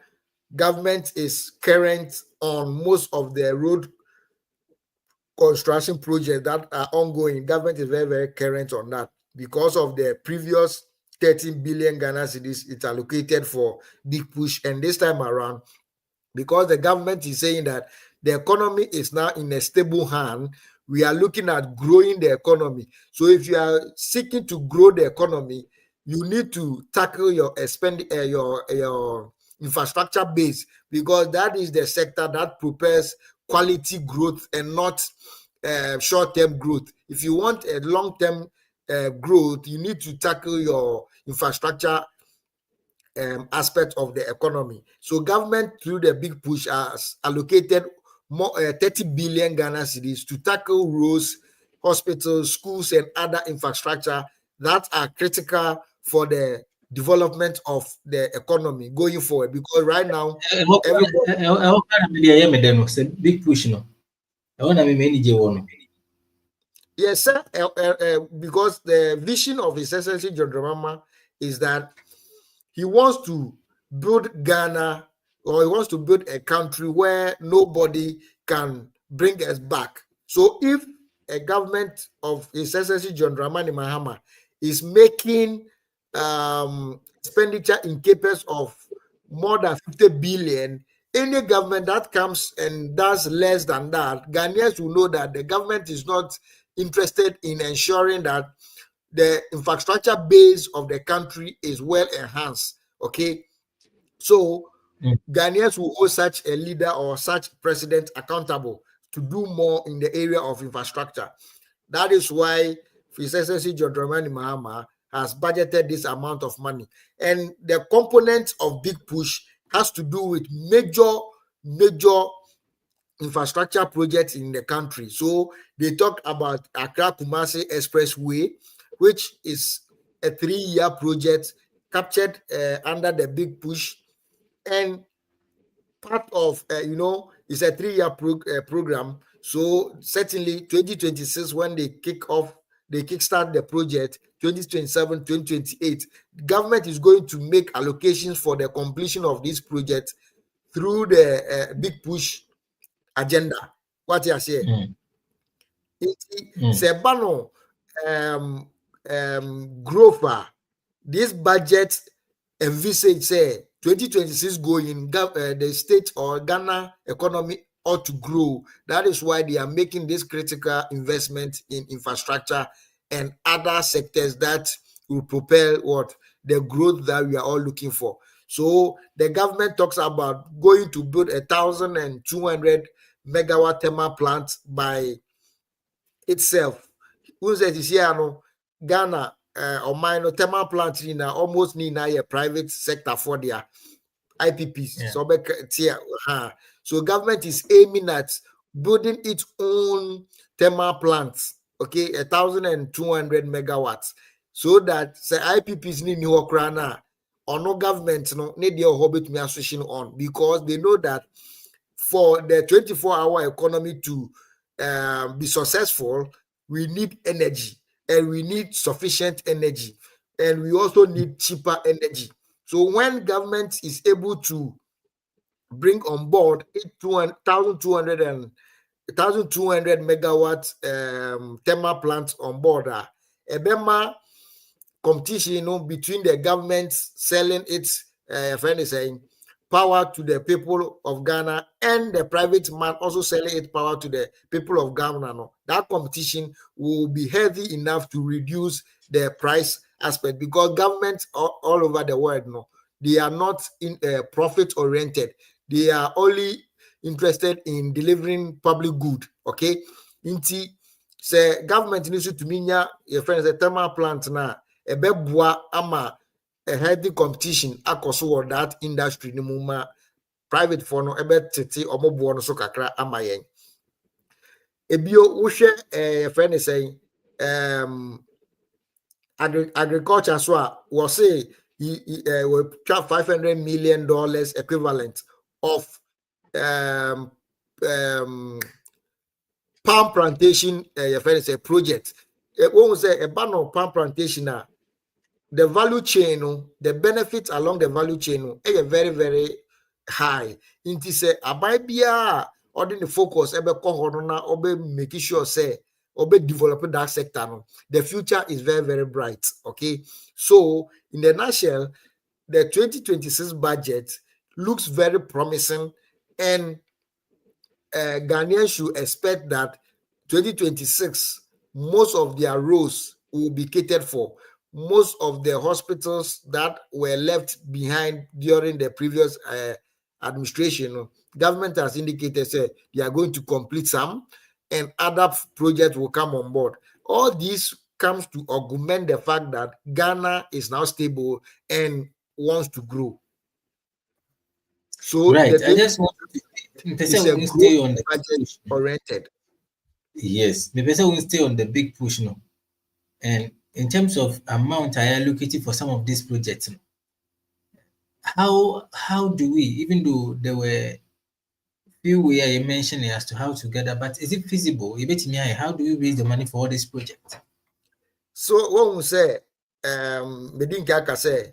government is current on most of the road construction projects that are ongoing. Government is very, very current on that because of the previous 13 billion Ghana cedis it's allocated for big push. And this time around, because the government is saying that the economy is now in a stable hand, we are looking at growing the economy. So if you are seeking to grow the economy, you need to tackle your your infrastructure base, because that is the sector that prepares quality growth and not short-term growth. If you want a long-term growth, you need to tackle your infrastructure aspect of the economy. So government through the big push has allocated more 30 billion Ghana cedis to tackle roads, hospitals, schools, and other infrastructure that are critical for the development of the economy going forward. Because right now, big push, no. Yes, sir. Because the vision of His Excellency John Dramani is that he wants to build Ghana or he wants to build a country where nobody can bring us back. So if a government of His Excellency John Dramani Mahama is making expenditure in capers of more than 50 billion, any government that comes and does less than that, Ghanaians will know that the government is not interested in ensuring that the infrastructure base of the country is well enhanced. Okay, so Ghanaians will hold such a leader or such president accountable to do more in the area of infrastructure. That is why His Excellency John Dramani Mahama has budgeted this amount of money. And the component of Big Push has to do with major infrastructure projects in the country. So they talked about Accra Kumasi Expressway, which is a 3-year project captured under the Big Push, and part of it's a 3-year program. So certainly 2026, when they kickstart the project, 2027, 2028, government is going to make allocations for the completion of this project through the Big Push agenda. What you say? Sebano Grover, this budget envisage say 2026 going the state or Ghana economy ought to grow. That is why they are making this critical investment in infrastructure and other sectors that will propel the growth that we are all looking for. So the government talks about going to build 1,200 megawatt thermal plant by itself. Who says is here no Ghana or mine thermal plant in almost need a private sector for their IPPs. Yeah. So government is aiming at building its own thermal plants, okay, 1,200 megawatts, so that the IPPs need new Ukraine or no government no need your hobbit me association on, because they know that for the 24-hour economy to be successful, we need energy, and we need sufficient energy, and we also need cheaper energy. So when government is able to bring on board 1,200 megawatt thermal plants on board, a competition between the government selling its power to the people of Ghana and the private man also selling its power to the people of Ghana. That competition will be heavy enough to reduce the price aspect, because governments all over the world, they are not in profit oriented. They are only interested in delivering public good. Okay, inti say government needs to mean your friends a thermal plant na a bebwa ama a healthy competition akoso that industry ni muma private for no ebe tete omobo no so kakra ama yen. Ebio wo hwe friend say agriculture so was say he $500 million equivalent of palm plantation project. When we say a ban of palm plantation, the value chain, the benefits along the value chain is very, very high. Inti say abibia or the focus ebe kohorona obe making sure say obe developing that sector. The future is very, very bright. Okay, so in the nutshell, the 2026 budget looks very promising, and Ghanaians should expect that 2026 most of their roles will be catered for. Most of the hospitals that were left behind during the previous administration, government has indicated they are going to complete some, and other projects will come on board. All this comes to augment the fact that Ghana is now stable and wants to grow. So right, I just want to stay on the budget oriented. Yes, the person will stay on the big push now. And in terms of amount I allocated for some of these projects, how do we, even though there were few ways you mentioned as to how to gather, but is it feasible? How do we raise the money for all these projects? So when we say Medinka say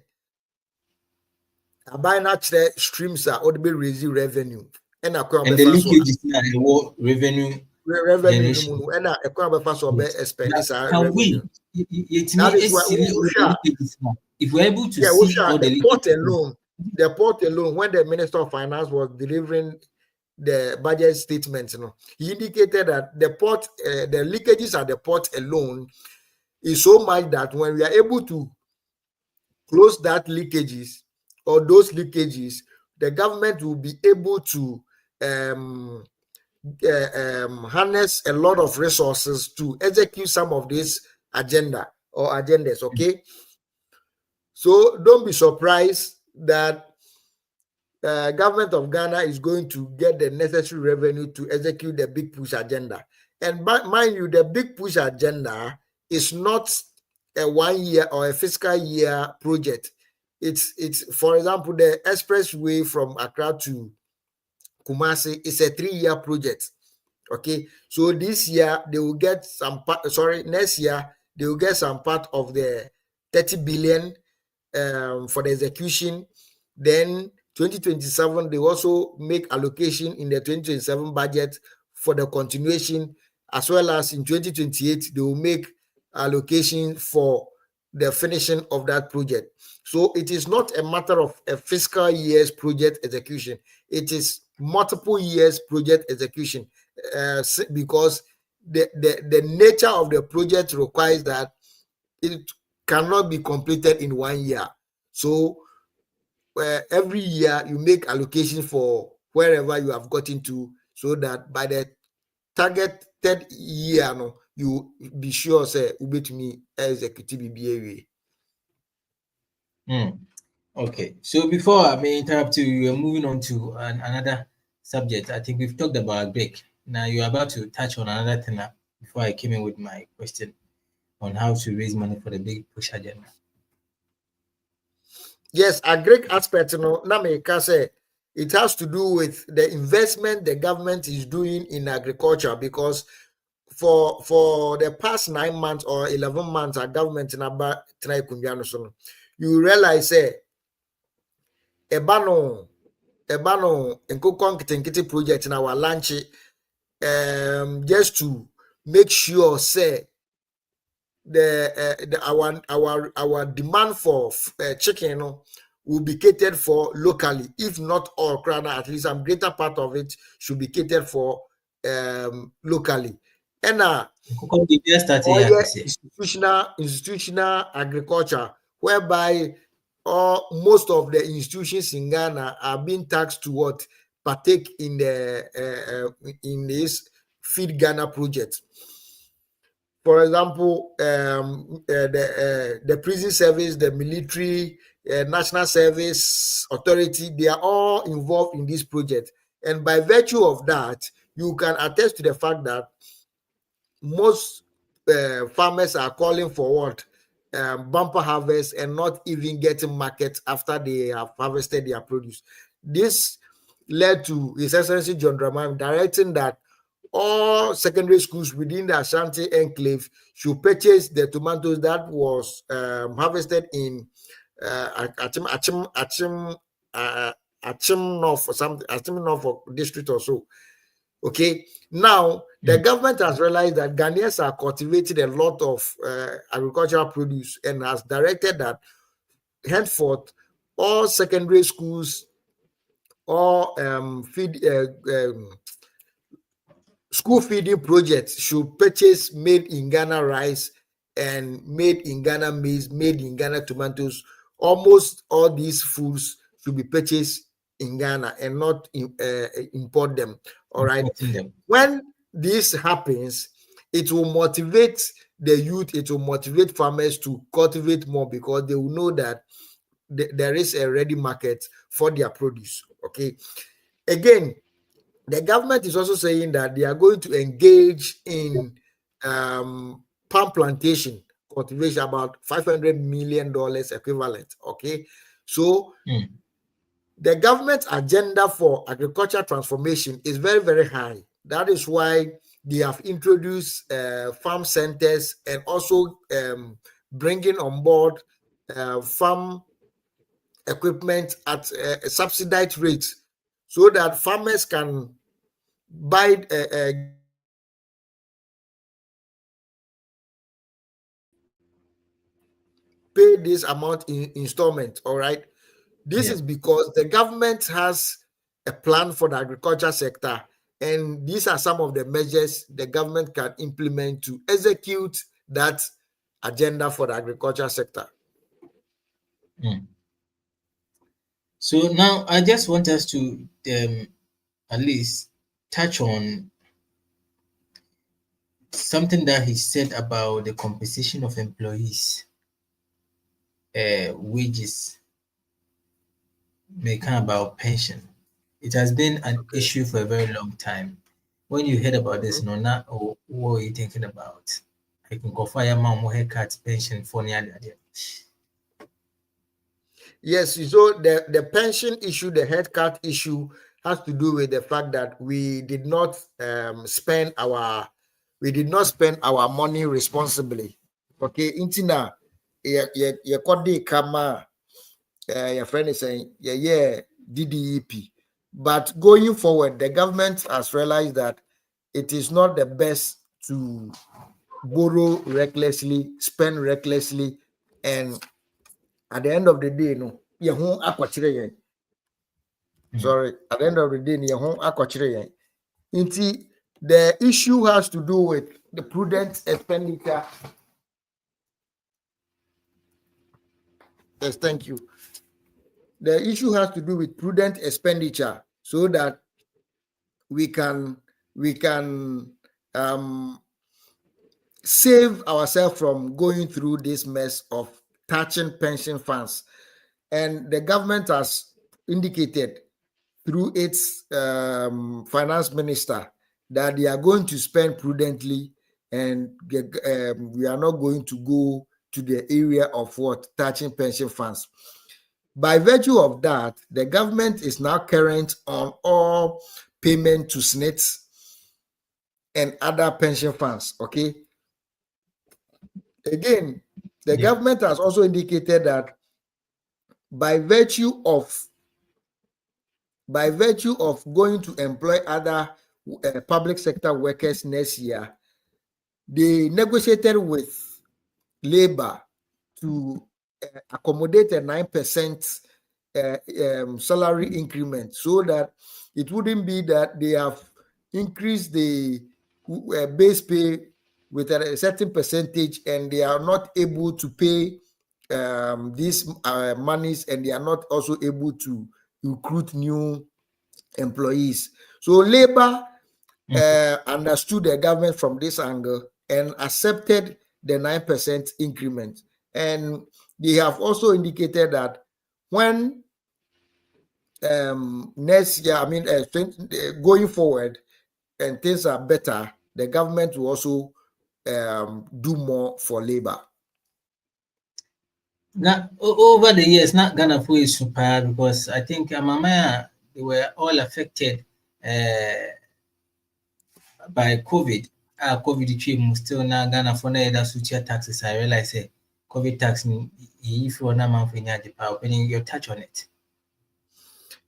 a buy natural streams are be raising revenue. And the leakage is not a revenue generation. And a Can revenue. That is why if we're able to see all the port alone, when the Minister of Finance was delivering the budget statement, he indicated that the port, the leakages at the port alone is so much that when we are able to close that leakages or those leakages, the government will be able to harness a lot of resources to execute some of this agenda or agendas. Okay, so don't be surprised that government of Ghana is going to get the necessary revenue to execute the big push agenda. And mind you, the big push agenda is not a 1 year or a fiscal year project. It's for example, the expressway from Accra to Kumasi is a 3-year project. Okay, so this year they will get some part. Next year they will get some part of the 30 billion for the execution. Then 2027 they also make allocation in the 2027 budget for the continuation, as well as in 2028 they will make allocation for the finishing of that project. So it is not a matter of a fiscal year's project execution. It is multiple years project execution, because the nature of the project requires that it cannot be completed in 1 year. So every year you make allocation for wherever you have gotten to, so that by the targeted year, you be sure say me executive BBA. Okay, so before I may interrupt you, we are moving on to another subject. I think we've talked about break. Now you're about to touch on another thing before I came in with my question on how to raise money for the big push agenda. Yes, a great aspect, Nameka say it has to do with the investment the government is doing in agriculture, because for the past 9 months or 11 months, our government in about you realize ebano nkoko project in our launch, just to make sure say our demand for chicken will be catered for locally, if not all, at least some greater part of it should be catered for locally. And institutional agriculture, whereby most of the institutions in Ghana are being taxed to partake in in this Feed Ghana project. For example, the prison service, the military, National Service Authority, they are all involved in this project. And by virtue of that, you can attest to the fact that most farmers are calling for bumper harvest and not even getting markets after they have harvested their produce. This led to His Excellency John Dramani directing that all secondary schools within the Ashanti enclave should purchase the tomatoes that was harvested in Achim North or something, Achim North district or so. Okay, now the government has realized that Ghanaians are cultivating a lot of agricultural produce and has directed that henceforth all secondary schools, all school feeding projects should purchase made in Ghana rice and made in Ghana maize, made in Ghana tomatoes. Almost all these foods should be purchased in Ghana and not import them. All right. When this happens, it will motivate the youth, it will motivate farmers to cultivate more, because they will know that there is a ready market for their produce. Okay. Again, the government is also saying that they are going to engage in palm plantation cultivation, about $500 million equivalent. Okay. So the government agenda for agriculture transformation is very, very high. That is why they have introduced farm centers and also bringing on board farm equipment at a subsidized rate so that farmers can buy pay this amount in installment. All right. This is because the government has a plan for the agriculture sector, and these are some of the measures the government can implement to execute that agenda for the agriculture sector. So now I just want us to at least touch on something that he said about the compensation of employees, wages, making about pension. It has been an issue for a very long time. When you heard about this, what were you thinking about? I can go fire mom haircut pension for the other. Yes, so the pension issue, the haircut issue has to do with the fact that we did not spend our money responsibly. Okay, intina ye kodi kama your friend is saying yeah DDEP, but going forward the government has realized that it is not the best to borrow recklessly, spend recklessly, and at the end of the day, no, sorry, at the end of the day, the issue has to do with the prudent expenditure. Yes, thank you. The issue has to do with prudent expenditure so that we can save ourselves from going through this mess of touching pension funds. And the government has indicated through its finance minister that they are going to spend prudently, and we are not going to go to the area of touching pension funds. By virtue of that, the government is now current on all payment to SNITs and other pension funds. Okay. Again, the government has also indicated that by virtue of going to employ other public sector workers next year, they negotiated with labor to accommodate a 9% salary increment, so that it wouldn't be that they have increased the base pay with a certain percentage and they are not able to pay these monies, and they are not also able to recruit new employees. So labor understood the government from this angle and accepted the 9% increment. And they have also indicated that when next year, going forward, and things are better, the government will also do more for labor. Now, over the years, not Ghana for is super, because I think Mama, they were all affected by COVID. COVID trip still now Ghana for that social taxes. I realize COVID tax if you want to the power, your touch on it.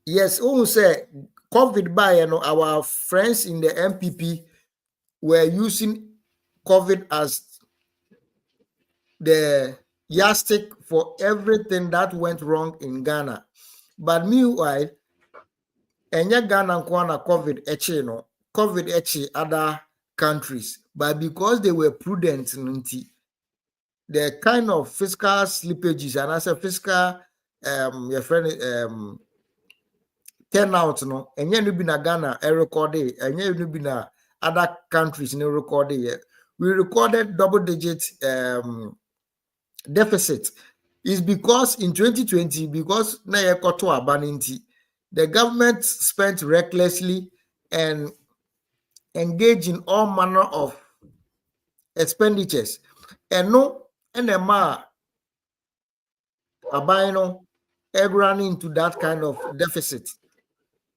Yes, who say COVID by our friends in the NPP were using COVID as the yardstick for everything that went wrong in Ghana. But meanwhile, Ghana COVID COVID other countries, but because they were prudent, the kind of fiscal slippages and as a fiscal your friend turnout and you be na Ghana recorded, and you be na other countries in recorded. We recorded double-digit deficit. Is because in 2020, because the government spent recklessly and engaged in all manner of expenditures, and no NMA are running into that kind of deficit.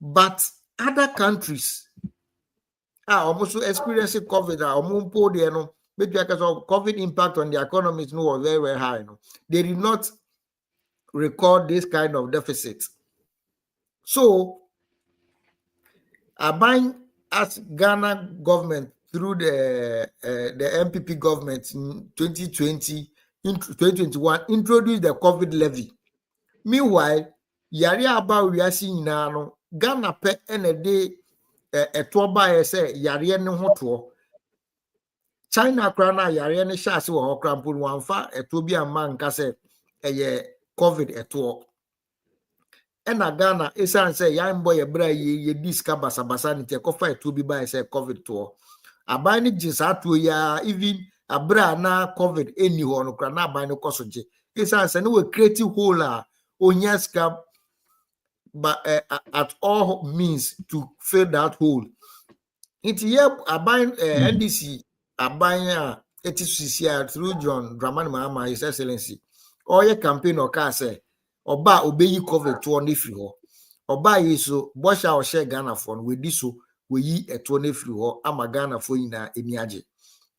But other countries are almost experiencing COVID. COVID impact on the economies was very, very high. They did not record this kind of deficit. So, Aban as Ghana government through the NPP government in 2020, in 2021, introduced the COVID levy. Meanwhile, yari about we are seeing now Ghana pe ene a toba say yari ne hoto. China krana yari ne shasi wo krampun wanfa etobi amman kase eye COVID eto. Ena Ghana esan say yan boy ebra ye diska basa ni te kofa etobi ba say COVID to. Abani jisato ya even abra na COVID eni ho no krana abani kosoje. Esan say no we create hole onyaska but at all means to fill that hole. It's here abine NDC abine etisisia through John Dramani Mahama, His Excellency. Or your campaign or car say oba obey COVID to only free ho. Oba yiso bosha or share Ghana phone with this so we yi a 20 free ho ama Ghana phone ina emiaje.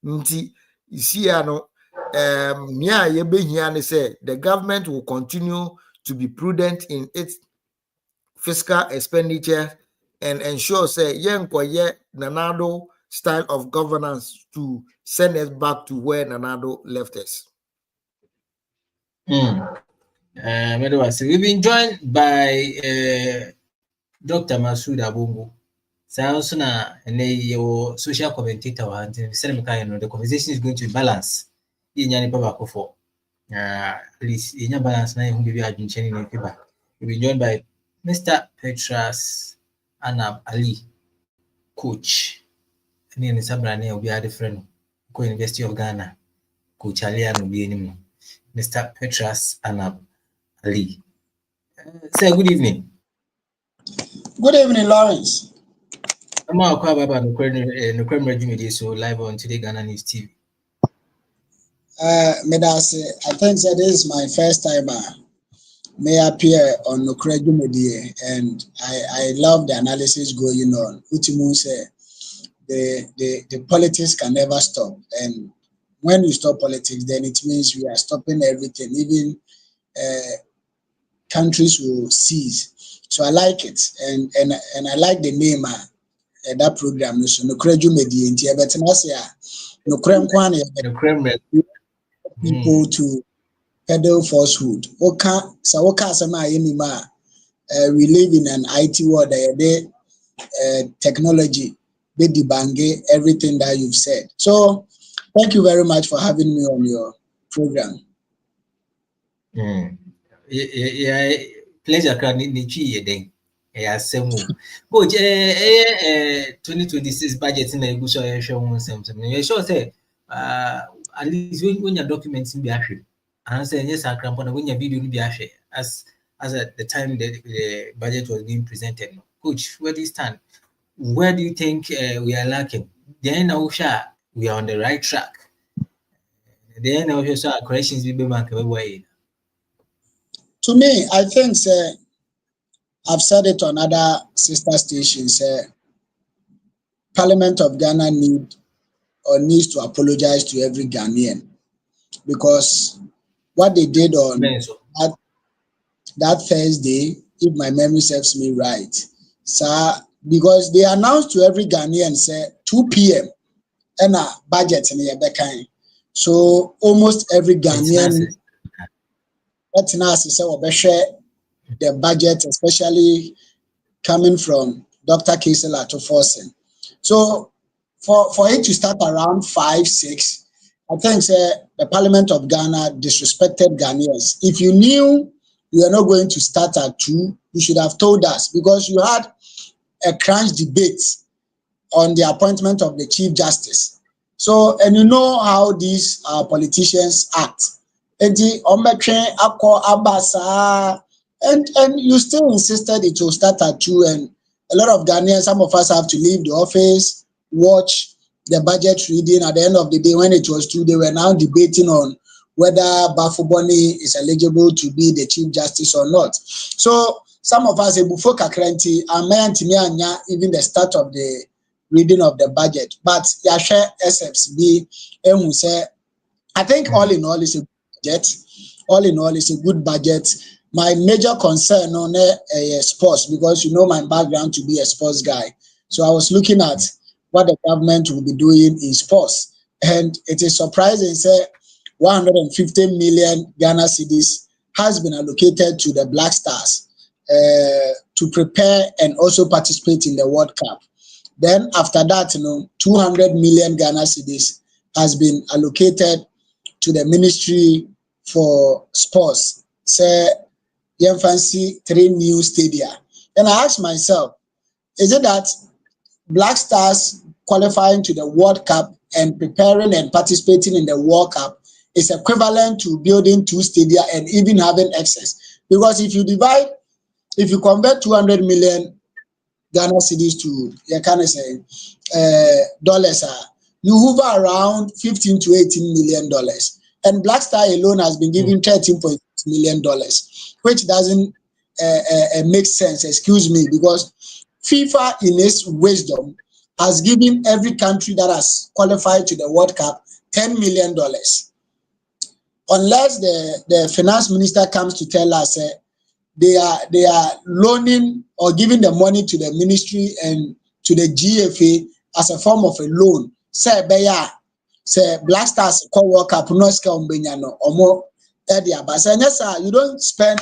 Nti isi ano nia yebe hiane say the government will continue to be prudent in its fiscal expenditure and ensure say yenkoye Nanado style of governance to send us back to where Nanado left us. We've been joined by Dr. Masood Abungu. Sausuna and your social commentator and the conversation is going to be balanced. At least in your balance now you be in paper. We've been joined by Mr. Petras Anab Ali, coach. And then Sabrane will be a different University of Ghana. Coach Ali will be anymore. Mr. Petras Anab Ali. Say good evening. Good evening, Lawrence. I'm out about the crime regime so live on Today Ghana News TV. Medase, I think that this is my first time may appear on Nukreju Media, and I love the analysis going on. Utimu say the politics can never stop, and when you stop politics, then it means we are stopping everything. Even countries will cease. So I like it, and I like the name that program. So Nukreju Media, but now say Nukrem Kwane people to peddle falsehood. We live in an IT world. Technology, they debunk everything that you've said. So, thank you very much for having me on your program. Yeah, pleasure. But 2026 budget in the Gusha show something. You sure say at least when your documents in the and say yes, I can when your video in the as at the time the budget was being presented. Coach, where do you stand? Where do you think we are lacking? Then we are on the right track. Then also corrections will be made away. To me, I think I've said it on other sister stations. Parliament of Ghana needs to apologize to every Ghanaian, because what they did on that Thursday, if my memory serves me right, because they announced to every Ghanaian 2 p.m. and a budget in the so almost every Ghanaian the budget, especially coming from Dr. Kaisel Atoforsen. So for it to start around 5, 6, I think the Parliament of Ghana disrespected Ghanaians. If you knew you are not going to start at 2, you should have told us, because you had a crunch debate on the appointment of the Chief Justice. So, and you know how these politicians act. And you still insisted it will start at 2, and a lot of Ghanaians, some of us have to leave the office, watch the budget reading. At the end of the day, when it was 2, they were now debating on whether Bafuboni is eligible to be the Chief Justice or not. So some of us, even the start of the reading of the budget, but Yashe SFB, I think all in all is a budget. All in all, it's a good budget. my major concern on sports, because you know my background to be a sports guy. So I was looking at what the government will be doing in sports. And it is surprising, say 150 million Ghana cedis has been allocated to the Black Stars to prepare and also participate in the World Cup. Then after that, 200 million Ghana cedis has been allocated to the Ministry for Sports. Say, you fancy 3 new stadia. And I asked myself, is it that Black Stars qualifying to the World Cup and preparing and participating in the World Cup is equivalent to building 2 stadia and even having excess? Because if you convert 200 million Ghana cedis to, you can say, dollars, you hover around 15 to 18 million dollars. And Black Star alone has been given $13.6 million, which doesn't make sense, excuse me, because FIFA in its wisdom has given every country that has qualified to the World Cup $10 million. Unless the finance minister comes to tell us they are loaning or giving the money to the ministry and to the GFA as a form of a loan. Say Black Stars call World Cup no scale no or more area. But yes, you don't spend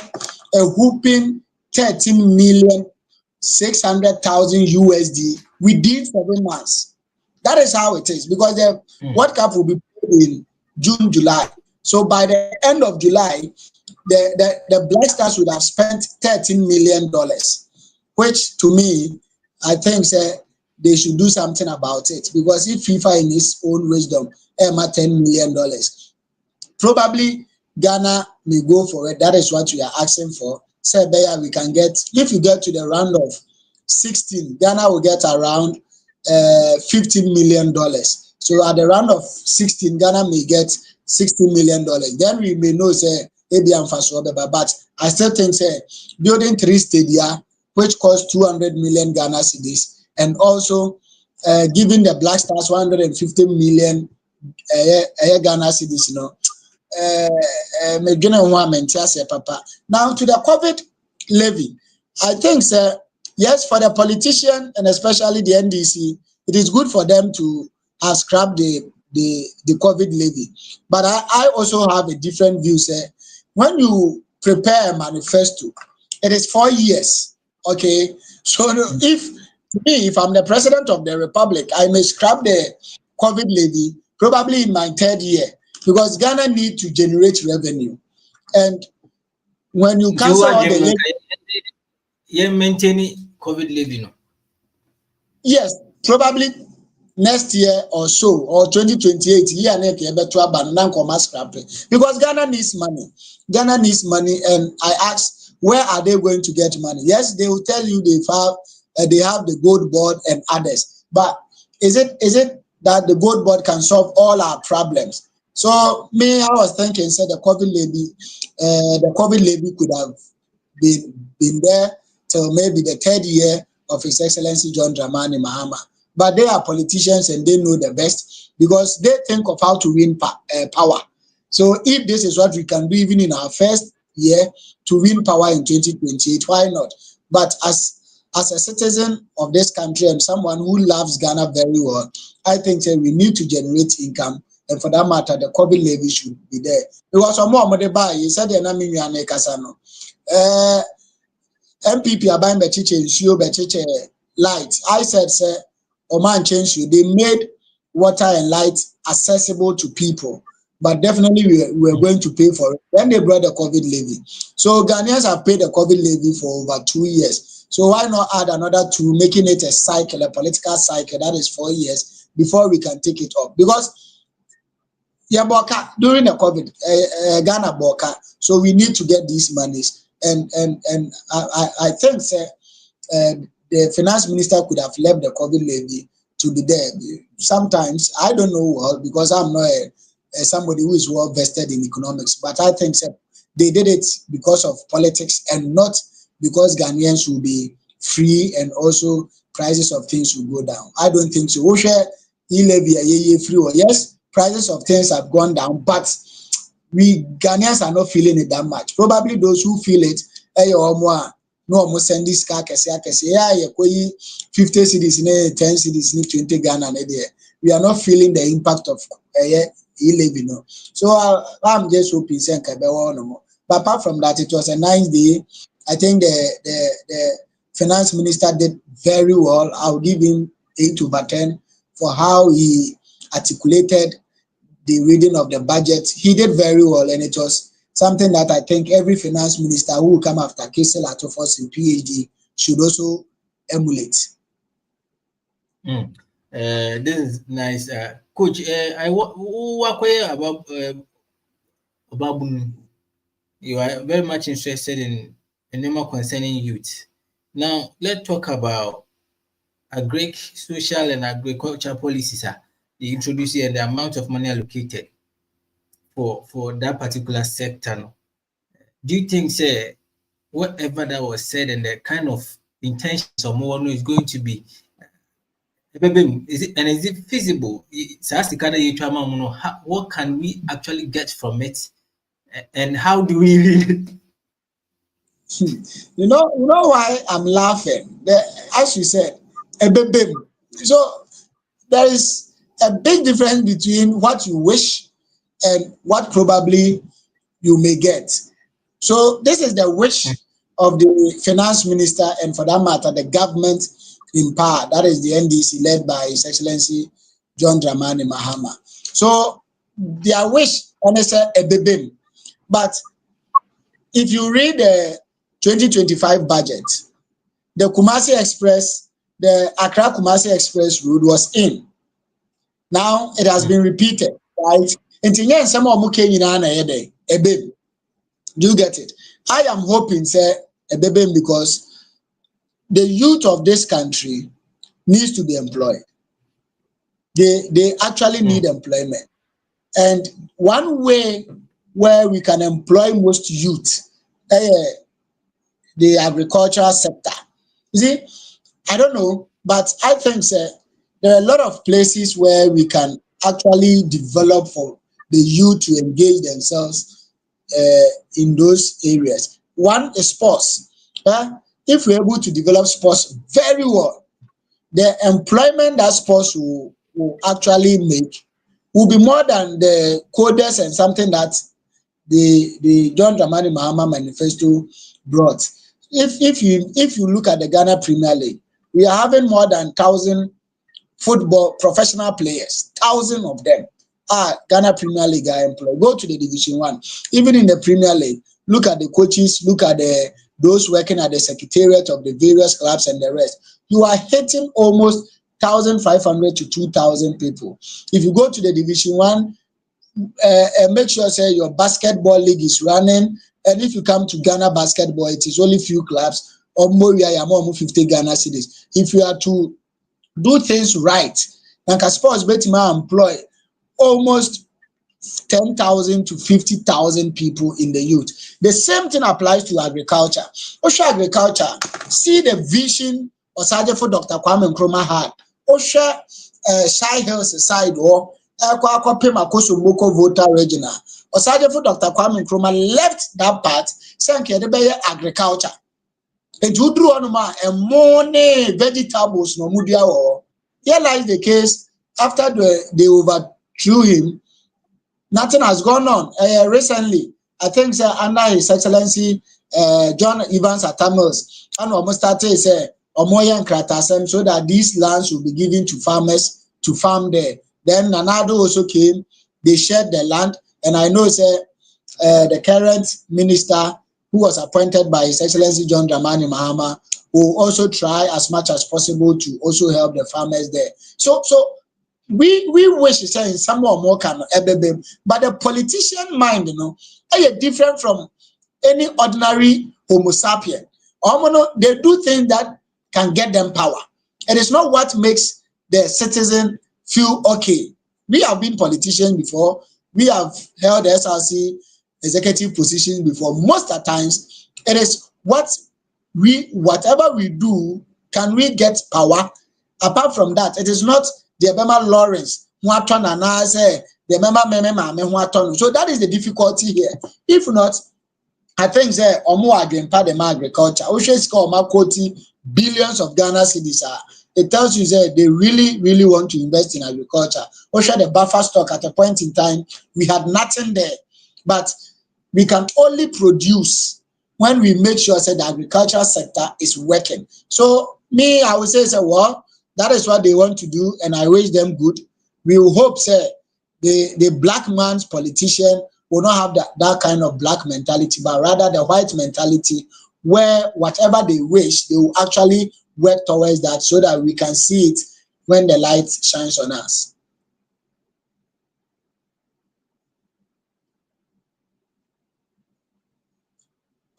a whooping 13,600,000 USD within 7 months. That is how it is, because the World Cup will be played in June, July. So by the end of July, the Black Stars would have spent $13 million, which to me, I think they should do something about it, because if FIFA in its own wisdom $10 million, probably Ghana may go for it. That is what we are asking for. Say there we can get, if you get to the round of 16, Ghana will get around $15 million. So at the round of 16, Ghana may get $60 million. Then we may know but I still think building 3 stadia, which cost 200 million Ghana cedis, and also giving the Black Stars 150 million Ghana cedis, now to the COVID levy, I think yes, for the politician and especially the NDC, it is good for them to have scrapped the COVID levy. But I also have a different view. When you prepare a manifesto, it is 4 years. Okay, so if I'm the president of the republic, I may scrap the COVID levy probably in my 3rd year, because Ghana need to generate revenue. And when you cancel all the levy, you maintain COVID levy, no? Yes, probably next year or so, or 2028, because Ghana needs money. Ghana needs money, and I asked, where are they going to get money? Yes, they will tell you they have the gold board and others, but is it that the gold board can solve all our problems? So I was thinking, the COVID levy could have been there till maybe the 3rd year of His Excellency John Dramani Mahama. But they are politicians and they know the best, because they think of how to win power. So if this is what we can do even in our 1st year to win power in 2028, why not? But as a citizen of this country and someone who loves Ghana very well, I think we need to generate income, and for that matter, the COVID levy should be there. Because some more you said NPP are buying bechiche light. I said, Oman change you. They made water and light accessible to people, but definitely we are going to pay for it. Then they brought the COVID levy. So Ghanaians have paid the COVID levy for over 2 years. So why not add another 2, making it a cycle, a political cycle, that is 4 years before we can take it up? Because during the COVID, Ghana boka, so we need to get these monies. And I think the finance minister could have left the COVID levy to be there. Sometimes I don't know well, because I'm not somebody who is well vested in economics, but I think they did it because of politics and not because Ghanaians will be free and also prices of things will go down. I don't think so. Yes, prices of things have gone down, but we Ghanaians are not feeling it that much. Probably those who feel it, no more send this car, 50 cities, 10 cities, 20 Ghana. We are not feeling the impact of e-living. So I'm just hoping, but apart from that, it was a nice day. I think the finance minister did very well. I'll give him 8/10 for how he articulated the reading of the budget. He did very well, and it was something that I think every finance minister who will come after Kesel Atofos in PhD should also emulate. This is nice. Coach, I work about you are very much interested in more concerning youth. Now, let's talk about social and agriculture policies you introduce here and the amount of money allocated for that particular sector. Do you think, say, whatever that was said and the kind of intentions of more is going to be, is it feasible? What can we actually get from it, and how do we read it? You know why I'm laughing? As you said, so there is a big difference between what you wish and what probably you may get. So this is the wish of the finance minister, and for that matter, the government in power, that is the NDC led by His Excellency John Dramani Mahama. So their wish, honestly, but if you read the 2025 budget, the Accra Kumasi Express route was in. Now it has been repeated, right? Do you get it? I am hoping, sir, because the youth of this country needs to be employed. They actually need employment. And one way where we can employ most youth, the agricultural sector. You see, I don't know, but I think, sir, there are a lot of places where we can actually develop for the youth to engage themselves in those areas. One is sports. If we're able to develop sports very well, the employment that sports will actually make will be more than the coders and something that the John Dramani Mahama manifesto brought. If you look at the Ghana Premier League, we are having more than 1,000 football professional players. 1,000 of them are Ghana Premier League are employed. Go to the Division 1. Even in the Premier League, look at the coaches, look at those working at the secretariat of the various clubs and the rest. You are hitting almost 1,500 to 2,000 people. If you go to the Division 1, make sure say your basketball league is running. And if you come to Ghana basketball, it is only few clubs, or more 50 Ghana cities. If you are to do things right, like a sports betting employ almost 10,000 to 50,000 people in the youth. The same thing applies to agriculture. Osha agriculture, see the vision Osaje for Dr. Kwame Nkrumah had. Osha Shai Hills side or Moko Voter Regional. Osaje for Dr. Kwame Nkrumah left that part, sank agriculture. And you drew on and money vegetables no mudia or here lies the case after they overthrew him. Nothing has gone on. Recently, I think under His Excellency John Evans Atamils, and almost started say Omoyan Kratasem, so that these lands will be given to farmers to farm there. Then Nanado also came, they shared the land, and I know the current minister who was appointed by His Excellency John Dramani Mahama will also try as much as possible to also help the farmers there. So we wish to say some more can, but the politician mind, is different from any ordinary Homo sapien. They do things that can get them power. It is not what makes the citizen feel okay. We have been politicians before. We have held SRC executive positions before. Most of the times, it is whatever we do, can we get power? Apart from that, it is not the Obama Lawrence, the member. So that is the difficulty here. If not, I think that omo adwempa the agriculture. Billions of Ghana cedis are. It tells you that they really want to invest in agriculture. The buffer stock at a point in time, we had nothing there. But we can only produce when we make sure that the agricultural sector is working. So me, I would say, well, that is what they want to do, and I wish them good. We will hope, say, the black man's politician will not have that kind of black mentality, but rather the white mentality, where whatever they wish, they will actually work towards that so that we can see it when the light shines on us.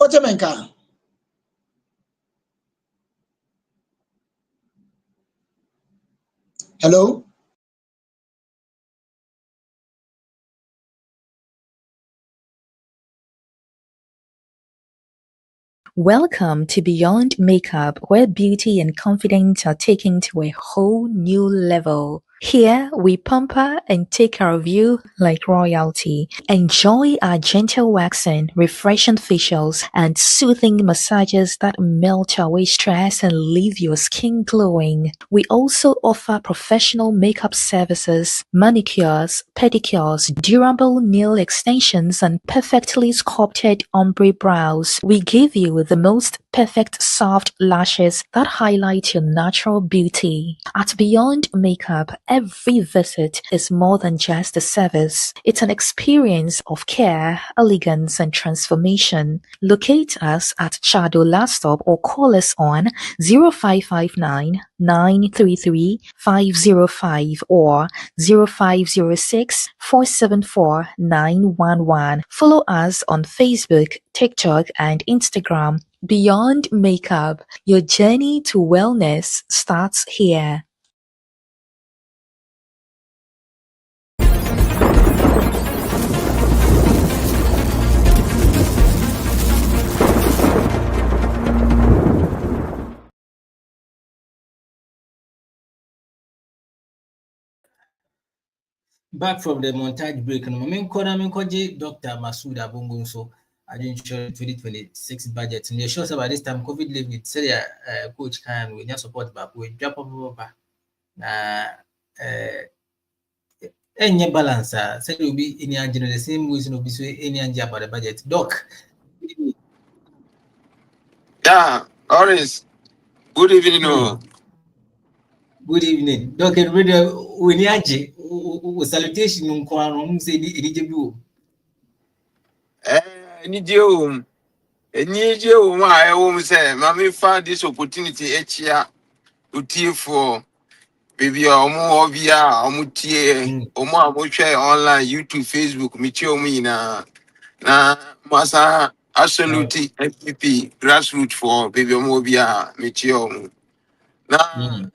Otemenka. Hello? Welcome to Beyond Makeup, where beauty and confidence are taken to a whole new level. Here, we pamper and take care of you like royalty. Enjoy our gentle waxing, refreshing facials, and soothing massages that melt away stress and leave your skin glowing. We also offer professional makeup services, manicures, pedicures, durable nail extensions, and perfectly sculpted ombre brows. We give you the most perfect soft lashes that highlight your natural beauty. At Beyond Makeup, every visit is more than just a service. It's an experience of care, elegance, and transformation. Locate us at Chado Last Stop or call us on 0559 933 505 or 0506 474 911. Follow us on Facebook, TikTok, and Instagram. Beyond Makeup, your journey to wellness starts here. Back from the montage break, Dr. Masood Abungun, so I didn't show 2026 budget. And you're sure about this time, COVID live with say coach can we not support back we drop over any balance, say will be any engine the same way no be so any engine about the budget. Doc. Yeah, Orange. Good evening. Good evening. Doc and radio Winyaji salutation say eligible. Need you I won't say, Mammy found this opportunity each year to tear for baby or more via or mutie or more share online, YouTube, Facebook, Michio Mina, na Massa absolutely NPP grassroots for baby or more via Michio. Now,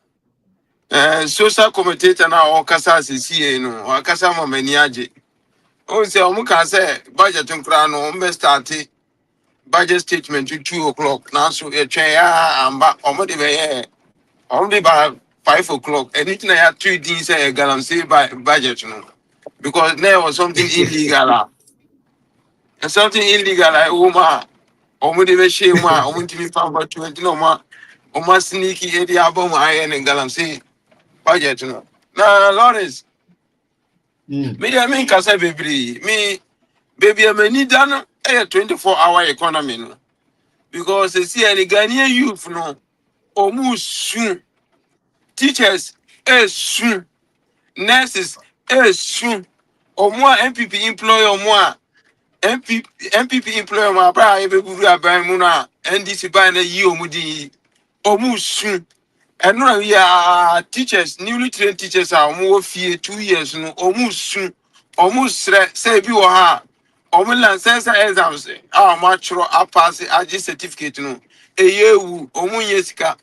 social commentator now, or Casas is here, no, or Casama Maniaji. Oh, say, Omuka say, budget and crown, or started. Budget statement to 2 o'clock. Now, so a chair and back only by 5 o'clock. Anything I had 3 days, I got say by budget, you know, because there was something illegal. And something illegal, like Oma, or motivation, or want to be found by 20 no more, or more sneaky at the album iron and galam say budget, you know. Now, Lawrence, me, I mean, Casa baby, me, baby, I may need done a 24-hour economy, no. Because they see any Ghanaian youth no almost soon. Teachers soon. Nurses soon. Or more MPP employer or more MPP employer my brother every muna NDC by a year mudi almost soon. And now we are teachers, newly trained teachers are more fear 2 years no almost soon. Almost say be ha. Omulan sense exams matro pass ag certificate no eyewu omunye sika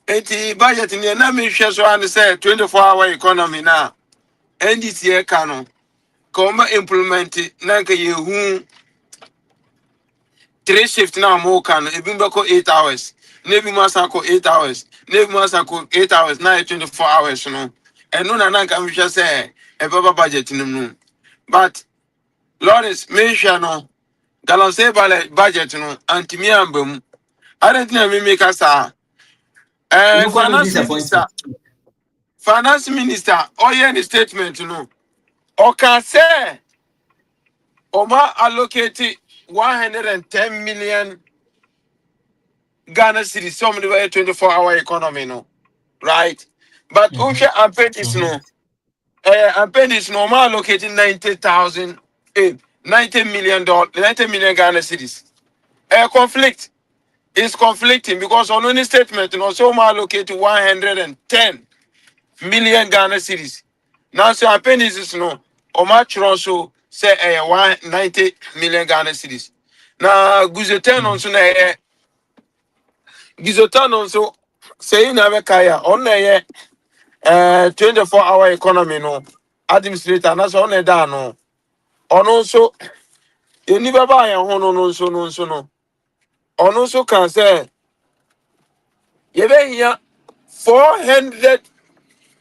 enti budget ni na me hwe so an say 24-hour economy na NDC e ka no come implement na ka yehu 3 shift na mo ka no ebi mbeko 8 hours nebi masako 8 hours nebi masako 8 hours na 24 hours no eno na ka me hwe say e baba budget no But Lawrence mention no Galase budget no antimi ambem. I don't think I make us You go no finance minister. disappointment. Finance minister, the statement, Oka say, Oma allocated 110 million Ghana cedis, some of the 24-hour economy, right? But Usha appendix, appendix, Oma allocated 90,000, $90 million, 90 million Ghana cedis. Conflict is conflicting because on any statement, so Oma allocated 110 million Ghana cedis. Now, so appendices no, or much also say 190 million Ghana cedis. Now, Guzetan also na Gizotan also say in America on a 24-hour economy no administrator and that's on a down no. On also you never buy a hono no. On also can say you here 400.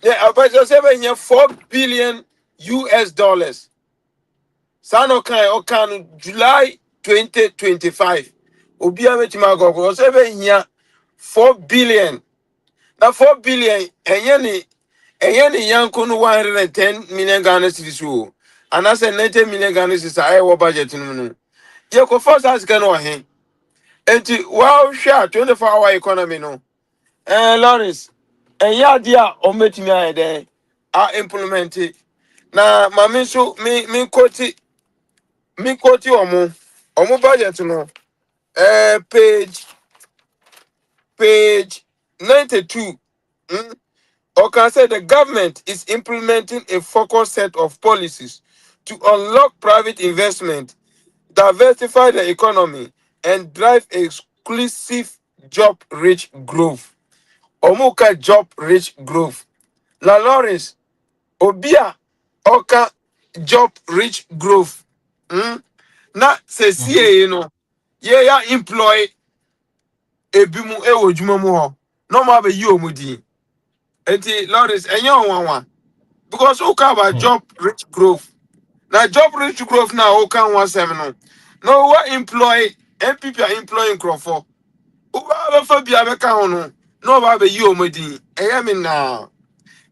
Yeah, about 4 billion US dollars. Sano kan July 2025. Obia wetima gogo 4 billion. Na 4 billion enye ni yanko no 110 million Ghana cedis o. And I said 90 million Ghana cedis I wo budget no. Ye ko first as kan o he. Enti wow share 24-hour economy no. Lawrence, ya dia o metimi ayede a implement it. Na mami so me quote omo budget no page 92. Or can say the government is implementing a focused set of policies to unlock private investment, diversify the economy, and drive exclusive job-rich growth. Omuka job-rich growth. La Lawrence, Obia, Oka job-rich growth. Na se you know, ya employ ebimu ewo juma mu ho. No ma be yi omudi. Enti Lawrence enye onwanwa. Because oka about job-rich growth. Now job-rich growth now oka 17 no what employ NPP are employing Crawford. Uba fa bia be ka ho no ba be yi omudi. Eya me na.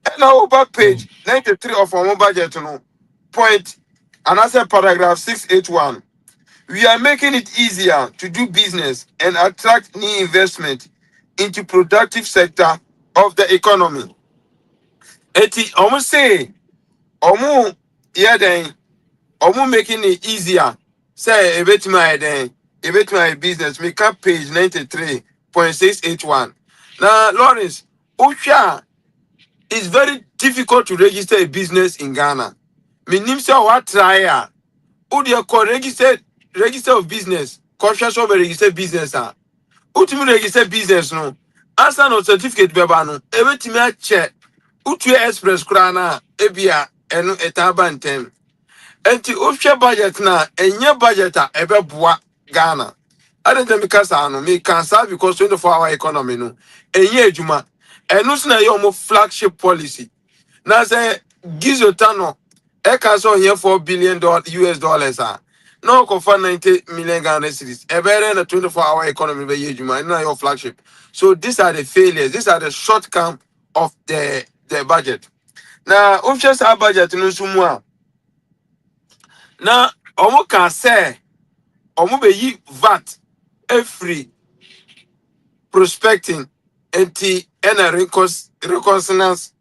And now over page 93 of our budget point and I said paragraph 681. We are making it easier to do business and attract new investment into productive sector of the economy. Eti almost say omu then omu making it easier. Say a bit my business. Make up page 93.681. Now Lawrence, Usha, it's very difficult to register a business in Ghana. Meaning so what try who they call register of business, conscious of a registered business. Ultimate registered business no. Answer no certificate beba no. Everything I check. Utu express krana ebia enu etabantem. Enti official budget na enye budget a ebe boa Ghana. I don't think because I know me can serve because 24-hour economy no. Enye ejuma. Enu na your flagship policy. Now say Gizotano, so here $4 billion US dollars. No confer 90 million Ghana cedis. A better than a 24-hour economy by Yejuma, not your flagship. So these are the failures. These are the shortcomings of the budget. Now, officials our budget no sumwa. Now, omo can say omo be yi VAT every prospecting anti reconciliation.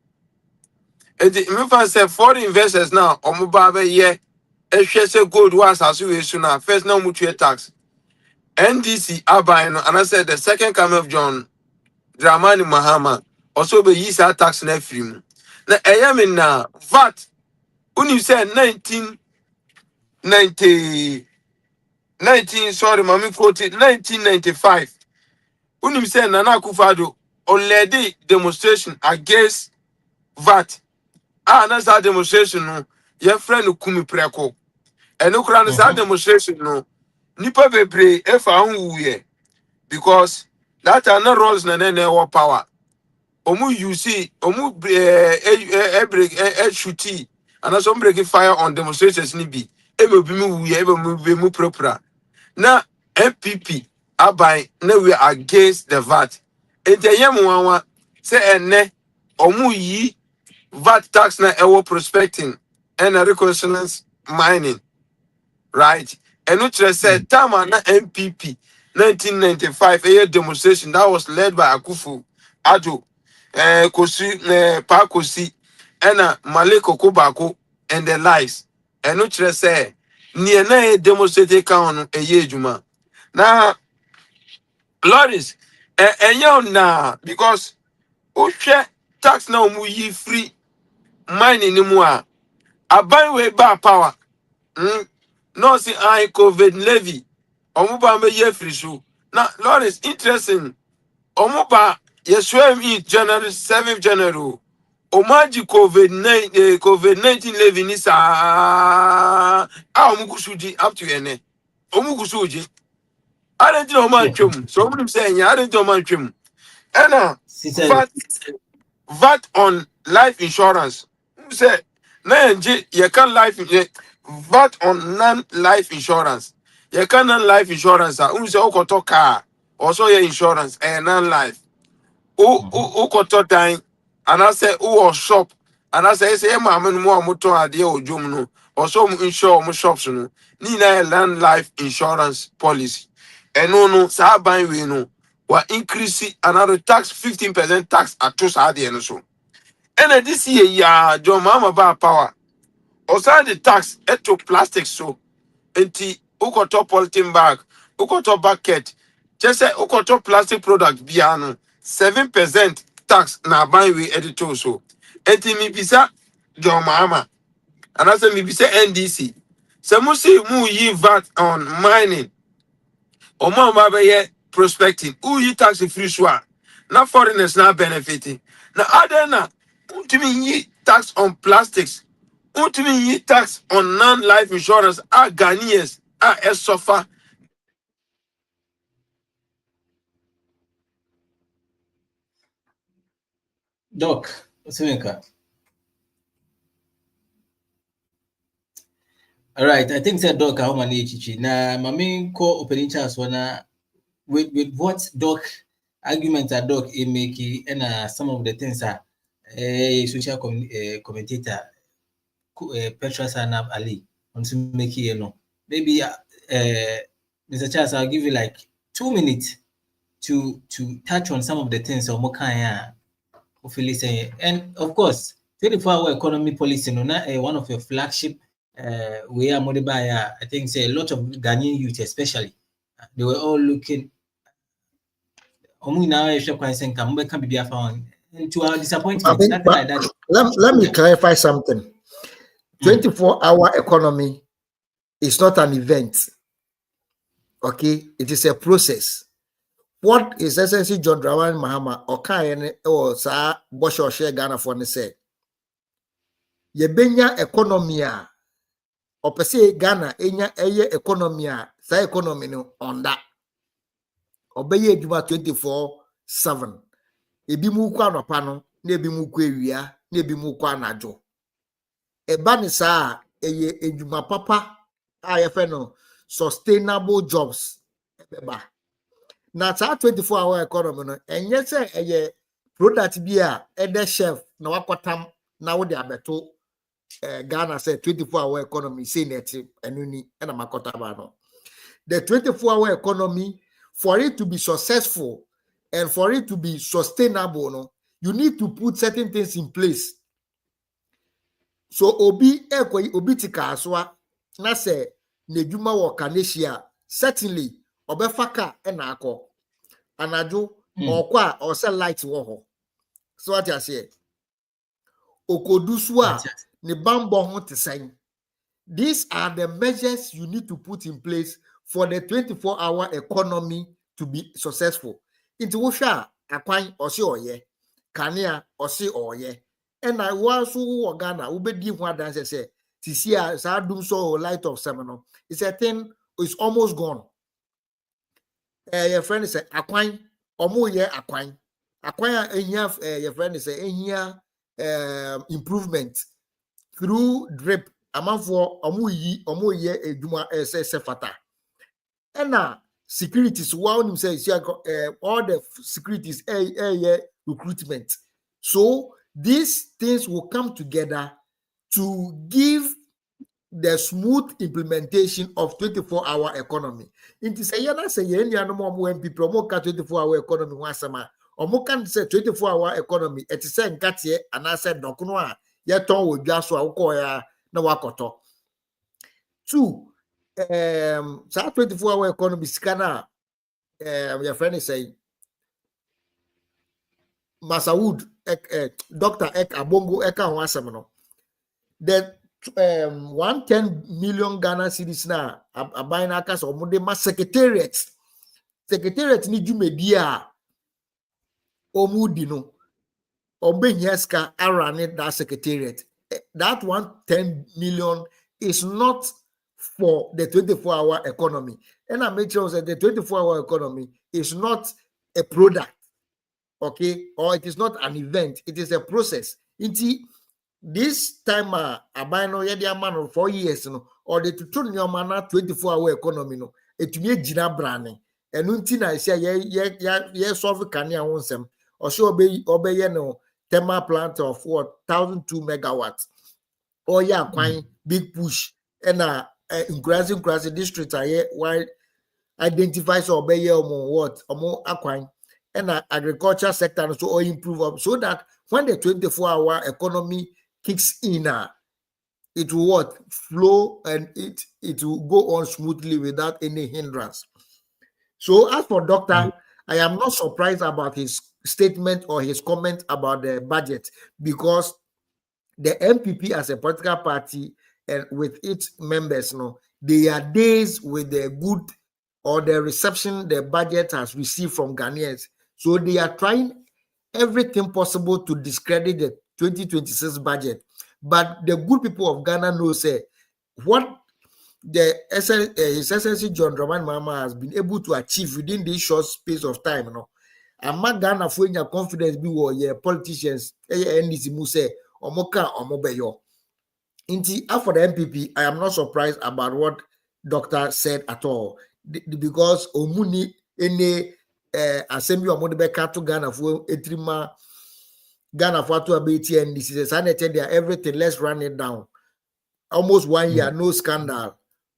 And the say foreign investors now, Omubabe ye, a gold was as we soon first no mutual tax. NDC Abino, and I said the second coming of John Dramani Mahama, also be use our tax net free. Now, I am in now, VAT, when you said 1990, sorry, Mammy quoted 1995. When you said Nana Kufado, already demonstration against VAT. That's our demonstration no your friend Kumi Preko and no crown is our demonstration no nipa bebre efa hu ye because that are not roles na power omu you see omu break shuti ana some breaking fire on demonstrations ni bi e be bi mu wuye e be mu propra na NPP abai na we are against the VAT enti yem wanwa say enne omu yi VAT tax na ewo prospecting and reconnaissance mining, right? And which I said, time na NPP 1995 a demonstration that was led by Akufu Addo, Kosi, Pa Kosi, and Maleko Kobako and the likes. And which I say, near na demonstrate count a year juma. Now, Lorris, and na because Ushe tax now mu yi free mining ni mu a aban we ba power no see I COVID levy omuba me ye free so na Lawrence interesting omuba yeswe mi January 7th January omaji COVID-19 levy ni sa omugusuji up to ene omugusuji aren't no man twem so omunim say nya aren't no man twem ena VAT on life insurance. Who said, "Nanji, you can VAT on non-life insurance. You can non-life insurance. Who say, "Who got car? Also, your insurance and non-life. Who got dying? And I say, who was shop? And I say, "Mama, more motor idea or jumno. Also, insure more shops no. Nina non-life insurance policy. And no, Saban we know. Will increase another tax 15% tax at two side and so. And this year, yeah, John Mama bar power. Also, the tax to plastic so. Enti ukoto polythene bag, ukoto bucket. Just say ukoto plastic product biano. 7% tax na buy we editor so. Enti mi bisa John Mama. And I say mi bisa NDC. So musi mu yi VAT on mining. O mama be prospecting. Who yi tax free swap. Na foreigners na benefiting. Na adena ultimate yi tax on plastics. Ultimate yi tax on non-life insurance. Ghanaians suffer. Doc, Semenka. All right, I think that Doc how many chichi. Na my main core opening chance wanna with what Doc argument that Doc make and some of the things are social commentator Petra Sanab Ali on to make you know. Maybe Mr. Charles, I'll give you like 2 minutes to touch on some of the things or Mokaya hopefully saying, and of course 24-hour economy policy no one of your flagship we are modified. I think say a lot of Ghanaian youth especially they were all looking now can be found to our disappointment. Nothing like that. Let me clarify something. 24-hour economy is not an event. Okay, it is a process. What is essentially John Dramani Mahama or Sir Bosch or Share Ghana for say? Yebenya economy or per se Ghana enya economy sa economy no on that. Obeye juma 24/7. Ebi mu kwa no pano, na ebi mu kwa ewia, na ebi mu kwa anajo. Eba ni saa eye ejuma papa a no sustainable jobs ebeba. Na saa 24-hour economy no enye se eye product bi a ede chef na wakotam na wo de abeto Ghana say 24-hour economy say net enuni na makota ba no. The 24-hour economy, for it to be successful and for it to be sustainable, no, you need to put certain things in place. So obi tika aswa na se nejuma wo kanesia certainly obefaka na akọ anaju okwa or sell light wo ho. So what you say okoduswa ne bambo ho tesai. These are the measures you need to put in place for the 24-hour economy to be successful. Into Wusha, Akwan or si oye, Kania or si oye. And I was who Ghana, Ubedi one dance say, Tisia, Sadum so light of seminal. It's a thing, it's almost gone. Your friend is Akwan, or more ye Akwan. Akwan, your friend is a improvement. through drip amanfo omo ye eduma se fata. And securities wow him say all the securities recruitment. So these things will come together to give the smooth implementation of 24-hour economy. Inti say yana say yen ya no mo MP promo ka 24-hour economy ho asama. Omo kan say 24-hour economy et say nkatie ana say dokono a ye ton wodwa so a wokọ ya na wakoto. 2 sa 24-hour economy sikana your friend is saying Masawood Dr. Ek Abongo Eka ho asem no. The 110 million Ghana cedis na abai na aka so mo de ma secretariat ni dwumedi a omudi no obenyaska arane that secretariat. That 110 million is not for the 24-hour economy. And I make sure that the 24-hour economy is not a product, okay, or it is not an event, it is a process. This time abano yedi amano 4 years no or the tutun nyoma 24-hour economy no etumi gina brane enu nti na sia ye solve kania wonsem or so obey no thermal plant of what 1,002 megawatts or yeah quite big push and increasing district aye why identify so obey what omo akwan and agriculture sector so or improve up so that when the 24-hour economy kicks in, it will flow and it will go on smoothly without any hindrance. So as for Doctor, I am not surprised about his statement or his comment about the budget because the NPP as a political party and with its members, they are days with the good or the reception the budget has received from Ghanaians. So they are trying everything possible to discredit the 2026 budget. But the good people of Ghana know say what His Excellency John Dramani Mahama has been able to achieve within this short space of time. And Ghana for your confidence be your politicians, NDC mu say omoka omobeyo. Inti for the NPP, I am not surprised about what Doctor said at all because omuni any assembly omodebeka to Ghana for etrima Ghana for to abeti NDC said they are everything. Let's run it down. Almost 1 year, no scandal.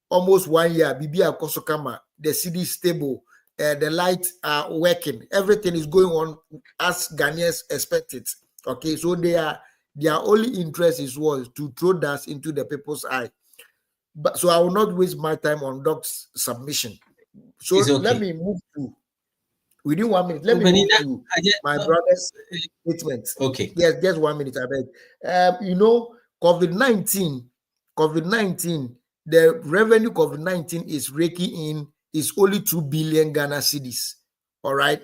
Almost 1 year, Bibia Kosokama, the city is stable, the lights are working, everything is going on as Ghanaians expected. Okay, so their only interest was to throw dust into the people's eye. But so I will not waste my time on Doc's submission. So let me move to within 1 minute. Let me move to my brother's statement. Okay. Yes, just 1 minute, I beg. COVID-19, the revenue COVID-19 is raking in is only 2 billion Ghana cedis. All right.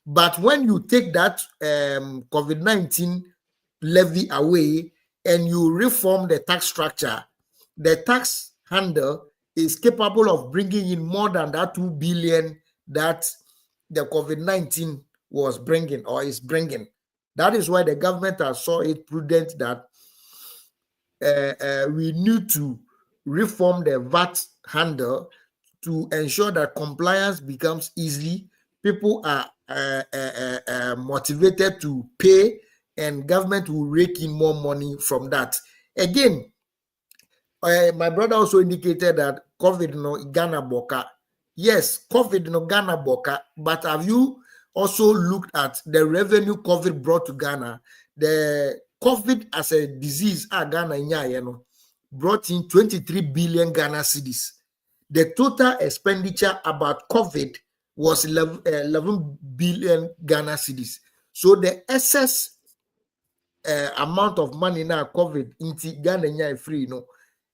But when you take that COVID-19 levy away and you reform the tax structure, the tax handle is capable of bringing in more than that 2 billion that the COVID-19 was bringing or is bringing. That is why the government has saw it prudent that we need to reform the VAT handle to ensure that compliance becomes easy. People are motivated to pay and government will rake in more money from that. Again, my brother also indicated that COVID no Ghana boka. Yes, COVID no Ghana boka, but have you also looked at the revenue COVID brought to Ghana? The COVID as a disease, Ghana brought in 23 billion Ghana cedis. The total expenditure about COVID was 11 billion Ghana cedis. So the excess amount of money now COVID into Ghana free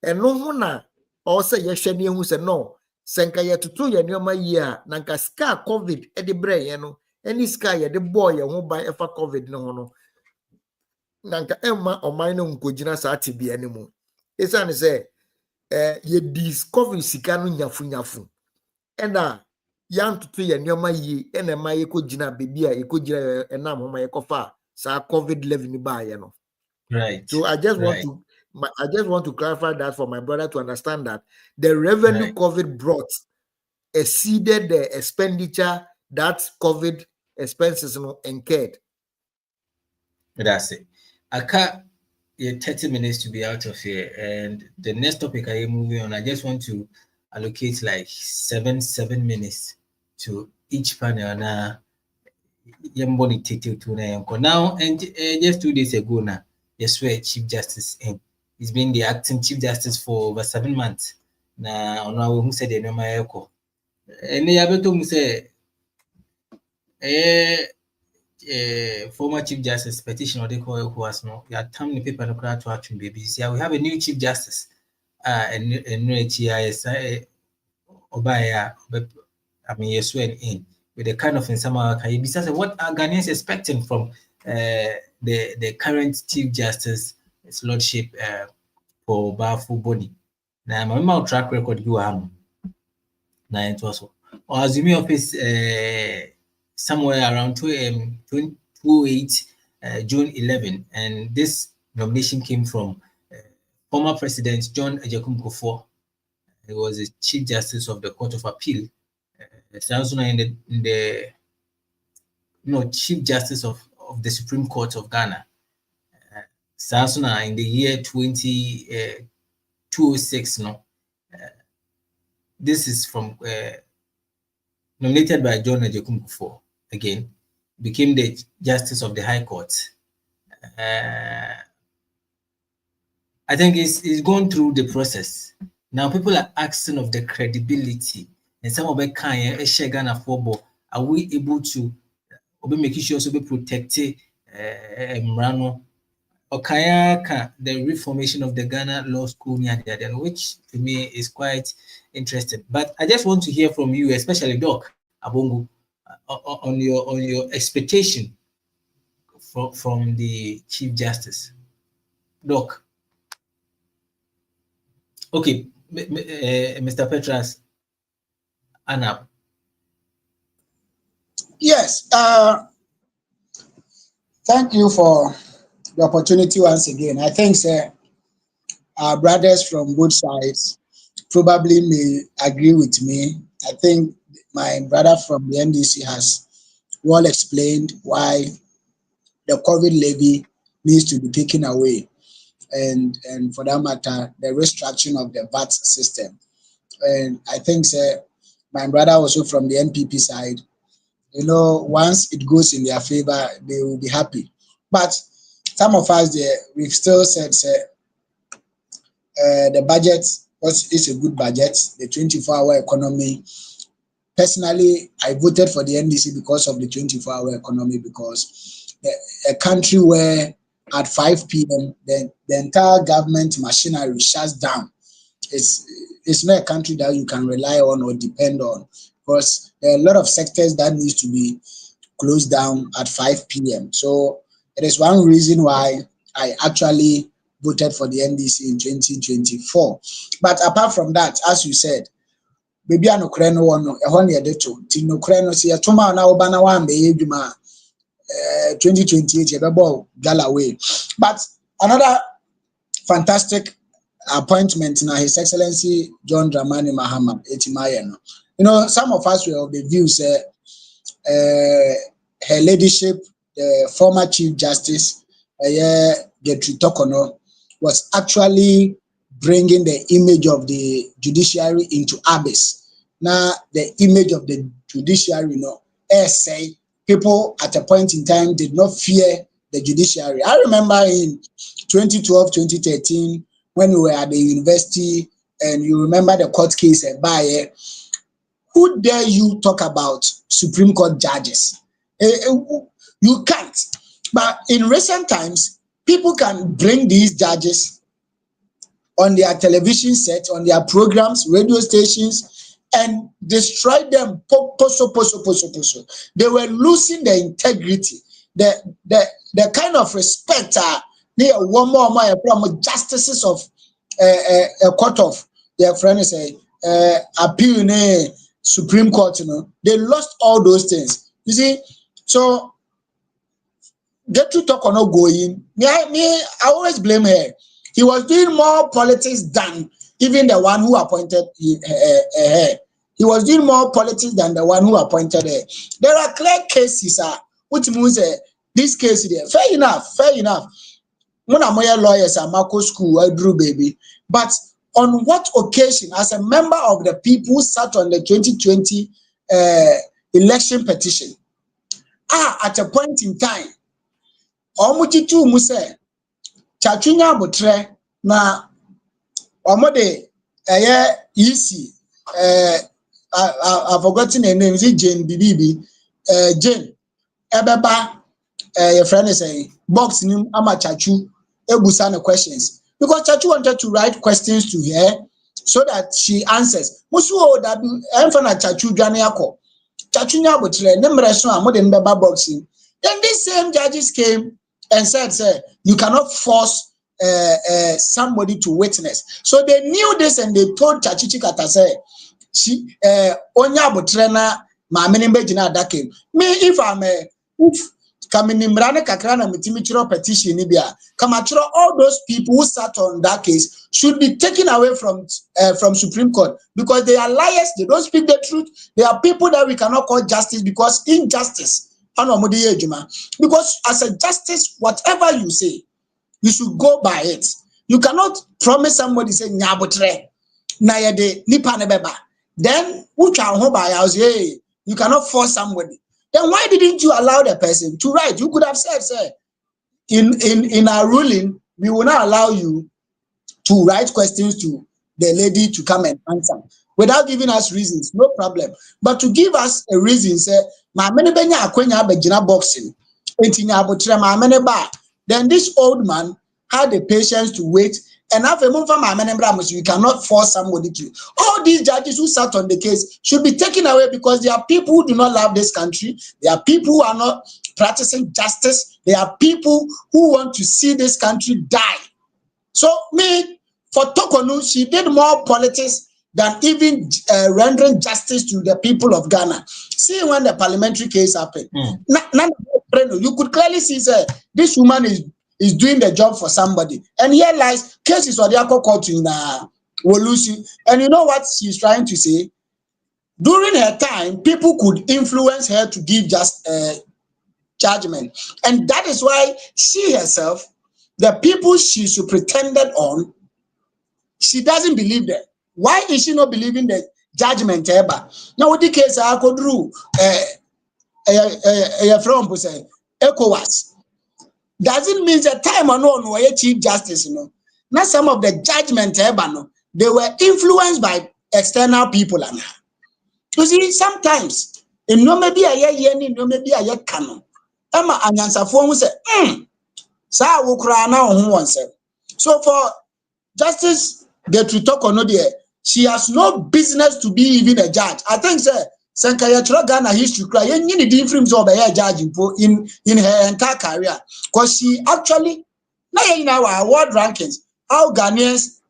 and no na also yeshani who said no senka yetutu yenoma year nanka ska COVID edi bre any sky the boy who buy ever COVID no nanka emma or mine nkojina sa tibi anymore. Esan say ye discover sikanu nyafu and yan tutu yenoma ye ene ma ye kojina baby a ye kojina enam homa ye kofa sa COVID 11 ba Right. So I just want to I just want to clarify that for my brother to understand that the revenue COVID brought exceeded the expenditure that COVID expenses incurred. That's it. I can't. 30 minutes to be out of here, and the next topic I am moving on. I just want to allocate like seven minutes to each panel. Now, now, and just 2 days ago now, they swear Chief Justice in. He's been the acting Chief Justice for over 7 months. Now, who said the name echo? And they have to say, former Chief Justice petition or they call it who was no, you are telling the paper no crowd to action baby. See, we have a new Chief Justice, and new HIS Obaya, I mean, you swear in with the kind of in some besides what are Ghanaians expecting from the current Chief Justice, his lordship for Bafu Boni. Now, my track record you have now it was or assuming office somewhere around 28 June 11, and this nomination came from former President John Ejekum Kufuor. He was the Chief Justice of the Court of Appeal. Chief Justice of the Supreme Court of Ghana. Sansuna in the year 2006. This is from nominated by John Ejekum Kufuor. Again, became the Justice of the High Court. I think it's gone through the process. Now people are asking of the credibility, and some of them can Ghana football. Are we able to make sure to be protected? Mrano, the reformation of the Ghana Law School, which to me is quite interesting. But I just want to hear from you, especially Doc Abongo, on your expectation from the Chief Justice. Doc. Okay, Mr. Petras, Anna. Yes, thank you for the opportunity once again. I think our brothers from both sides probably may agree with me. I think my brother from the NDC has well explained why the COVID levy needs to be taken away, and for that matter, the restructuring of the VAT system. And I think my brother also from the NPP side, once it goes in their favor, they will be happy. But some of us there, we've still said the budget is a good budget, the 24-hour economy. Personally, I voted for the NDC because of the 24-hour economy, because a country where at 5 p.m. the entire government machinery shuts down. It's not a country that you can rely on or depend on, because there are a lot of sectors that needs to be closed down at 5 p.m. So it is one reason why I actually voted for the NDC in 2024. But apart from that, as you said, baby no kre no one e ho na yede to ti no kre no se yetoma na oba na wan be yeduma 2028 yebebo Galaway. But another fantastic appointment na His Excellency John Dramani Mahama Etimaye no. Some of us were of the view her ladyship, the former Chief Justice Getri Tokono, was actually bringing the image of the judiciary into abyss. Now, the image of the judiciary, say people at a point in time did not fear the judiciary. I remember in 2012, 2013, when we were at the university, and you remember the court case at Baye, who dare you talk about Supreme Court judges? You can't. But in recent times, people can bring these judges on their television sets, on their programs, radio stations, and destroy them. They were losing their integrity, the kind of respect one more justices of a court of their friends appeal Supreme Court. They lost all those things. You see, so get to talk or not going. I always blame her. He was doing more politics than even the one who appointed her. He was doing more politics than the one who appointed her. There are clear cases, which means this case there. Fair enough, fair enough. When I'm lawyers at Marco School, I drew baby. But on what occasion, as a member of the people who sat on the 2020 election petition, at a point in time, Omuchitu Muse, Chachunya Butre, na Omode, Yisi, I've forgotten her name, is it Jane Bibibi? Jane, Ebeba, your friend is saying, box him, Ama Chachu, Ebusana questions. Because Chachu wanted to write questions to her so that she answers. Musu that Enfana Chachu Janiako. Chachunya Butre, Nemreso, Amode Mbeba boxing. Then these same judges came and said, sir, you cannot force somebody to witness. So they knew this and they told Chachichi Kata, say, she Onya Butrena, ma menimbe dake. Me, if I'm a Kaminimrane Kakrana Mitimichiro petition Nibia, Kamachiro, all those people who sat on that case should be taken away from Supreme Court because they are liars, they don't speak the truth. They are people that we cannot call justice because injustice. Because as a justice, whatever you say, you should go by it. You cannot promise somebody say nyabotre na yede nipa nebeba. Then you cannot force somebody. Then why didn't you allow the person to write? You could have said, sir, in our ruling, we will not allow you to write questions to the lady to come and answer without giving us reasons, no problem. But to give us a reason, say, boxing, then this old man had the patience to wait. And after you cannot force somebody to. All these judges who sat on the case should be taken away because there are people who do not love this country. There are people who are not practicing justice. There are people who want to see this country die. So me, for Tokonu, she did more politics than even rendering justice to the people of Ghana. See when the parliamentary case happened. You could clearly see this woman is doing the job for somebody. And here lies cases or the court in Wolusi. And you know what she's trying to say? During her time, people could influence her to give just judgment. And that is why she herself, the people she pretended on, she doesn't believe them. Why is she not believing the judgment ever? Now, what the case I could do, from ECOWAS. Doesn't mean the time or no chief justice, you know. Not some of the judgment, they were influenced by external people. You see, sometimes, in no maybe a year, no maybe a year canon. Emma and answer for say, Sa will cry now on one self. So for Justice Getritoko no dear, she has no business to be even a judge. I think, sir. Sankaya Ghana history cry. You need the influence of a judge in her entire career. Because she actually, now in our award rankings, how Ghanaians,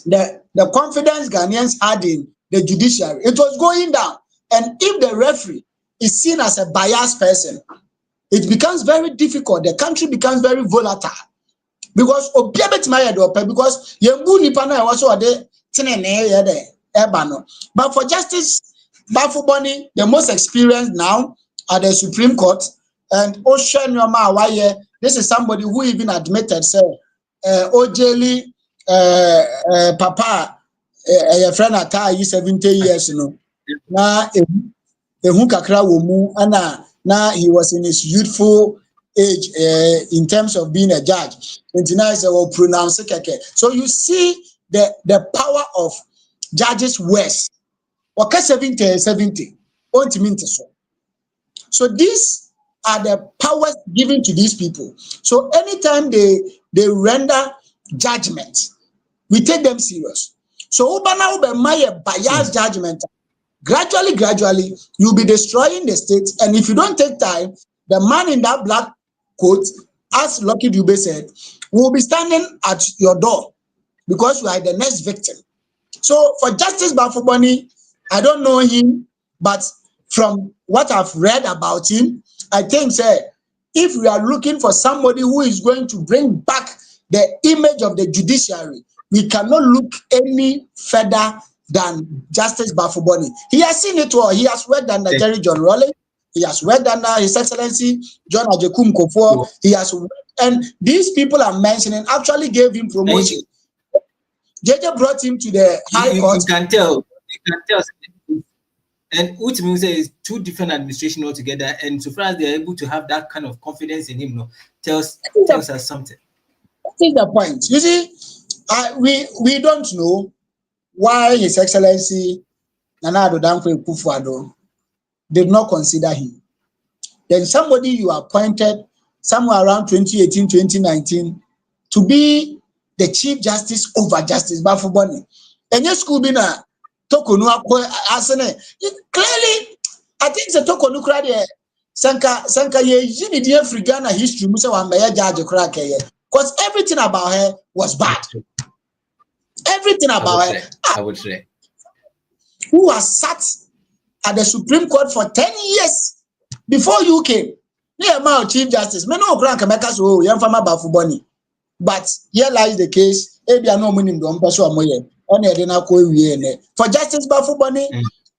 the confidence Ghanaians had in the judiciary, it was going down. And if the referee is seen as a biased person, it becomes very difficult. The country becomes very volatile. Because but for Justice Bafuboni, the most experienced now at the Supreme Court, and Ocean Yoma Waye, this is somebody who even admitted, say, Ojeli Papa, a friend at 70 years, you know. Now, now he was in his youthful age in terms of being a judge. And now he will pronounce it. So you see the power of judges West. 70. So these are the powers given to these people. So anytime they render judgment, we take them serious. So Ubana biased judgment. Gradually, you'll be destroying the state. And if you don't take time, the man in that black coat, as Lucky Dube said, will be standing at your door because you are the next victim. So for Justice Bafuboni, I don't know him, but from what I've read about him, I think, if we are looking for somebody who is going to bring back the image of the judiciary, we cannot look any further than Justice Bafuboni. He has seen it all. He has worked under Jerry John Rowley. He has worked under His Excellency John Ajekum Kofor. He has worked, and these people I'm mentioning actually gave him promotion. JJ brought him to the High Court. You can tell. And what means is two different administrations altogether, and so far as they're able to have that kind of confidence in him, tells us something. That is the point. You see, we don't know why His Excellency Nana Addo Dankwa Akufo-Addo did not consider him. Then somebody you appointed somewhere around 2018, 2019 to be the Chief Justice over Justice Bafuboni. And yes, could be na Tokonu asene. Clearly, I think the Tokonu krade sanka ye yini die Africana history musa wa mbaya judge crack here. Because everything about her was bad. Everything about her. I would say. Who has sat at the Supreme Court for 10 years before you came. Near my Chief Justice. Me no grant Kameka so Yamfama Bafuboni. But here lies the case. Ebi ano munim do mpa so amoye. One ede na ko wie ne. For Justice Bafuboni,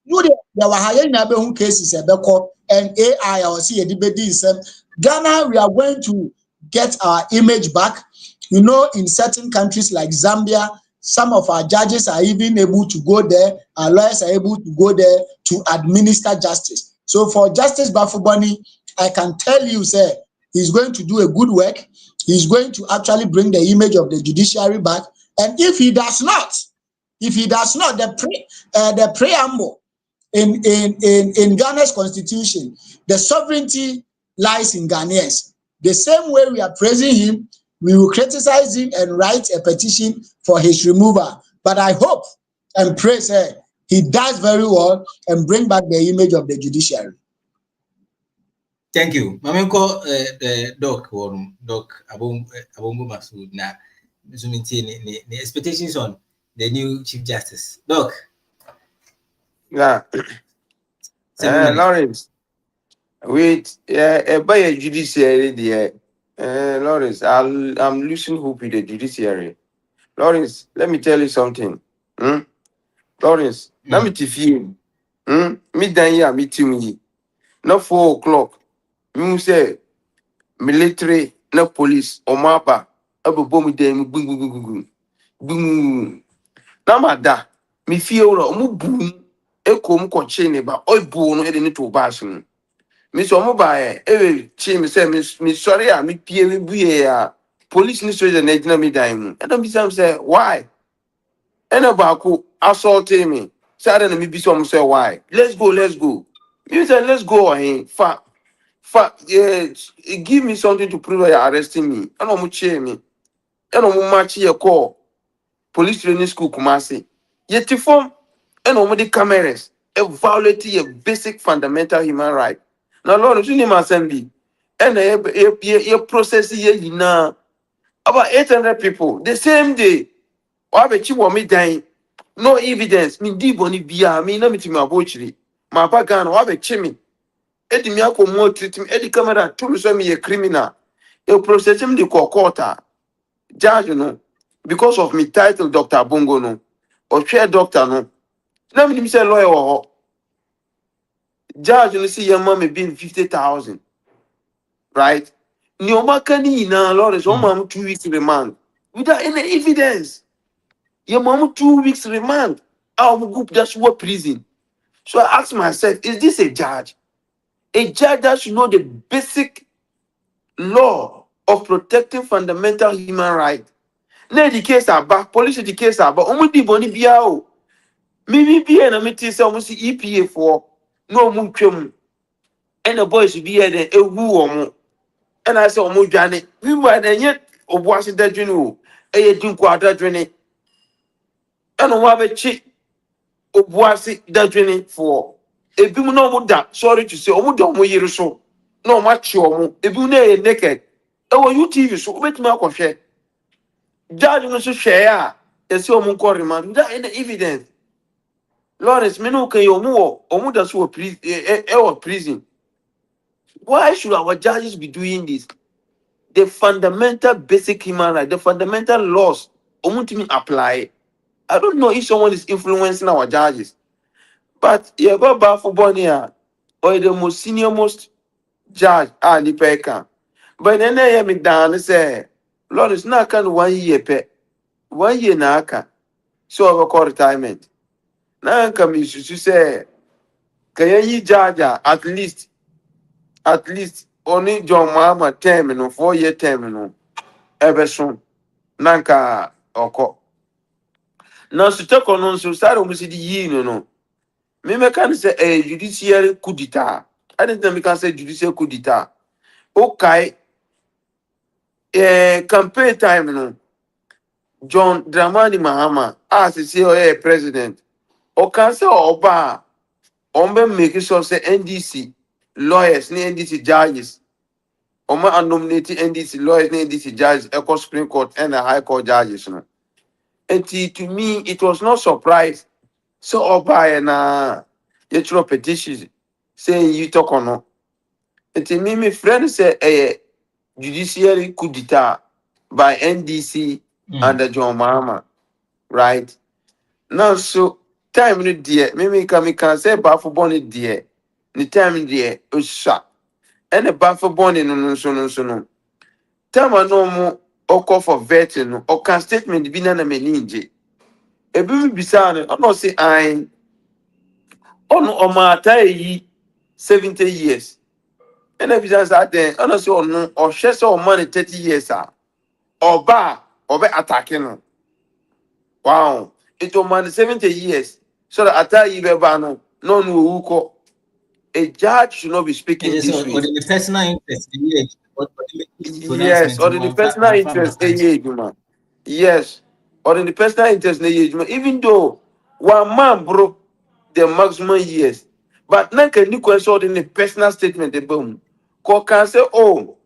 you there were higher na be hu cases ebeko and AI or see edibedi sem. Ghana, we are going to get our image back. You know, in certain countries like Zambia, some of our judges are even able to go there. Our lawyers are able to go there to administer justice. So for Justice Bafuboni, I can tell you, sir, he's going to do a good work. He's going to actually bring the image of the judiciary back. And if he does not, the preamble in Ghana's constitution, the sovereignty lies in Ghanaians. The same way we are praising him, we will criticize him and write a petition for his removal. But I hope and pray, sir, he does very well and bring back the image of the judiciary. Thank you. Mamenko Doc Abongo Masood na the expectations on the new Chief Justice. Doc. Yeah. Lawrence. Wait, by a judiciary there. Lawrence, I'm losing hope with the judiciary. Lawrence, let me tell you something. Lawrence, let me tell you. Midnight here, meeting me. Not 4 o'clock. Me say military, no police, or mapa. Abu bomb them, boom. Namada, me feel mu boom. Eko mu konchene ba. Oi boom no edeni to basun. Me so mo ba me say me sorry me pie me buye police ni soldier na edina me dan. And don't be say why? And about assaulting me. Say na me be so say why? Let's go. You say let's go ahead. Give me something to prove you're arresting me. I don't cheer me. I don't match your call. Police training school Kumasi. Yet form and on the cameras. Violating a basic fundamental human right. Now, Lord, you name assembly. And you process here now about 800 people the same day. Why be you want me dying? No evidence. Me deep on it. Me no me to my butchery. My background. Why be me? Edi mi ako mo treat me. Edi camera to me so me a criminal. You process him the court. Judge no. Because of me title Dr. Bongo no. Or chair doctor no. Now me say lawyer or judge no see your mom being 50,000. Right? Ni omakani na Lawrence o mom 2 weeks remand. Without any evidence. Your mom 2 weeks remand. Our group just what prison. So I ask myself, is this a judge? A judge that should know the basic law of protecting fundamental human rights. Now the case are back, police the case are back. Omudi boni biao. Maybe be na meeting say almost EPA for no munchum. And the boys should be here then a woo. And I say omo dwane. We were then yet obuasi dadwini. Eye dinkwa dadwini. And o wa be chi obuasi dadwini for. Ebi mu no muda, sorry to say, omu do mo yiri so. No match omu. Ebi na naked. E wo UTV so obetimi akohwe. Judge no so hwe a, e say omu ko remand without any evidence. Lawrence, me no kan omu da so prison. Why should our judges be doing this? the fundamental basic human right, the fundamental laws, me apply. I don't know if someone is influencing our judges, but you go back for Bonia or the most senior most judge, the peka. But then I am down say, Lord, it's not kind of 1 year pay, 1 year na aka. So I call retirement. Now come you say, can you judge at least only John Mama term 4 year term ever soon. Nanka oko. Now so take on so start almost the year no. Me can say a judiciary coup d'etat. I didn't think we can say judicial coup d'etat. Okay, campaign time no. John Dramani Mahama as a president. O can say oba ombe make sure say NDC lawyers ni NDC judges. Oma nominate NDC lawyers ni NDC judges Eco Supreme Court and the High Court judges no. And to me it was not surprise. So oba na you petition saying you talk or no. And to me, my friend say a judiciary coup d'etat by NDC and the John Mahama, right? Now, so time no dear, me can say baffle bonnet dear, the time dear was shot, and a baffle bonnet no. Time I no more or call for vetting or can statement be none of me ninja. A baby beside I not say I on my 70 years. And evidence out there, honestly, or share some money 30 years, or bar, or be attacking. Wow, it will man 70 years. So that attack you no who call a judge should not be speaking Yes, this or way. the personal interest, yeah, Yes, or in the personal interest, yes, or in the personal interest, even though one man broke the maximum years, but now can you question in the personal statement the boom? Can say, oh,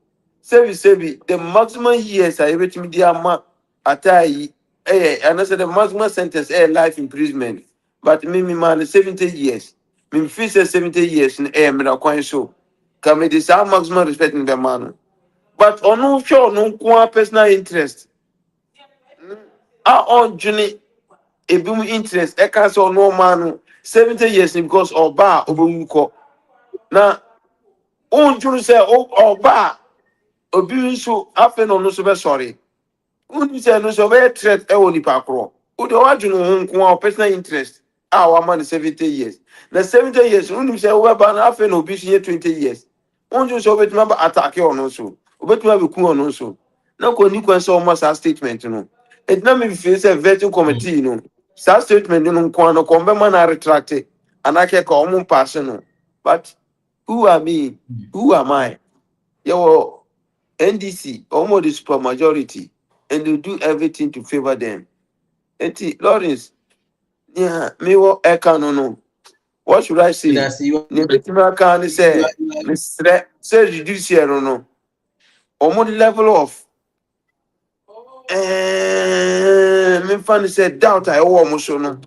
save the maximum years I rate me the amount and I said the maximum sentence life imprisonment, but me man 70 years, me feel say 70 years in me na kwan so, can me this maximum respect in the man. But on no show no personal interest. On journey a boom interest. I can't say no man 70 years because or bar over now. On journey say or bar obi so after no so be sorry. On say no so be threat e woni pakro. O de wa journey nko personal interest. Our man 70 years. The 70 years on say we ban after no be 20 years. On journey so bet member attack you on so. Obetuma be ku on so. Na ko ni kwan so almost a statement no. It na me feel say vetting committee no. Sa statement no nko no ko be man retract it. And I can call on pass no. But who are me? Who am I? Yo NDC almost the super majority and they do everything to favor them. And Lawrence, yeah, me what I can no. What should I say? That's you. Nebetima can say, Mr. Say judiciary no. Almost the level of me fan said doubt I owe almost no.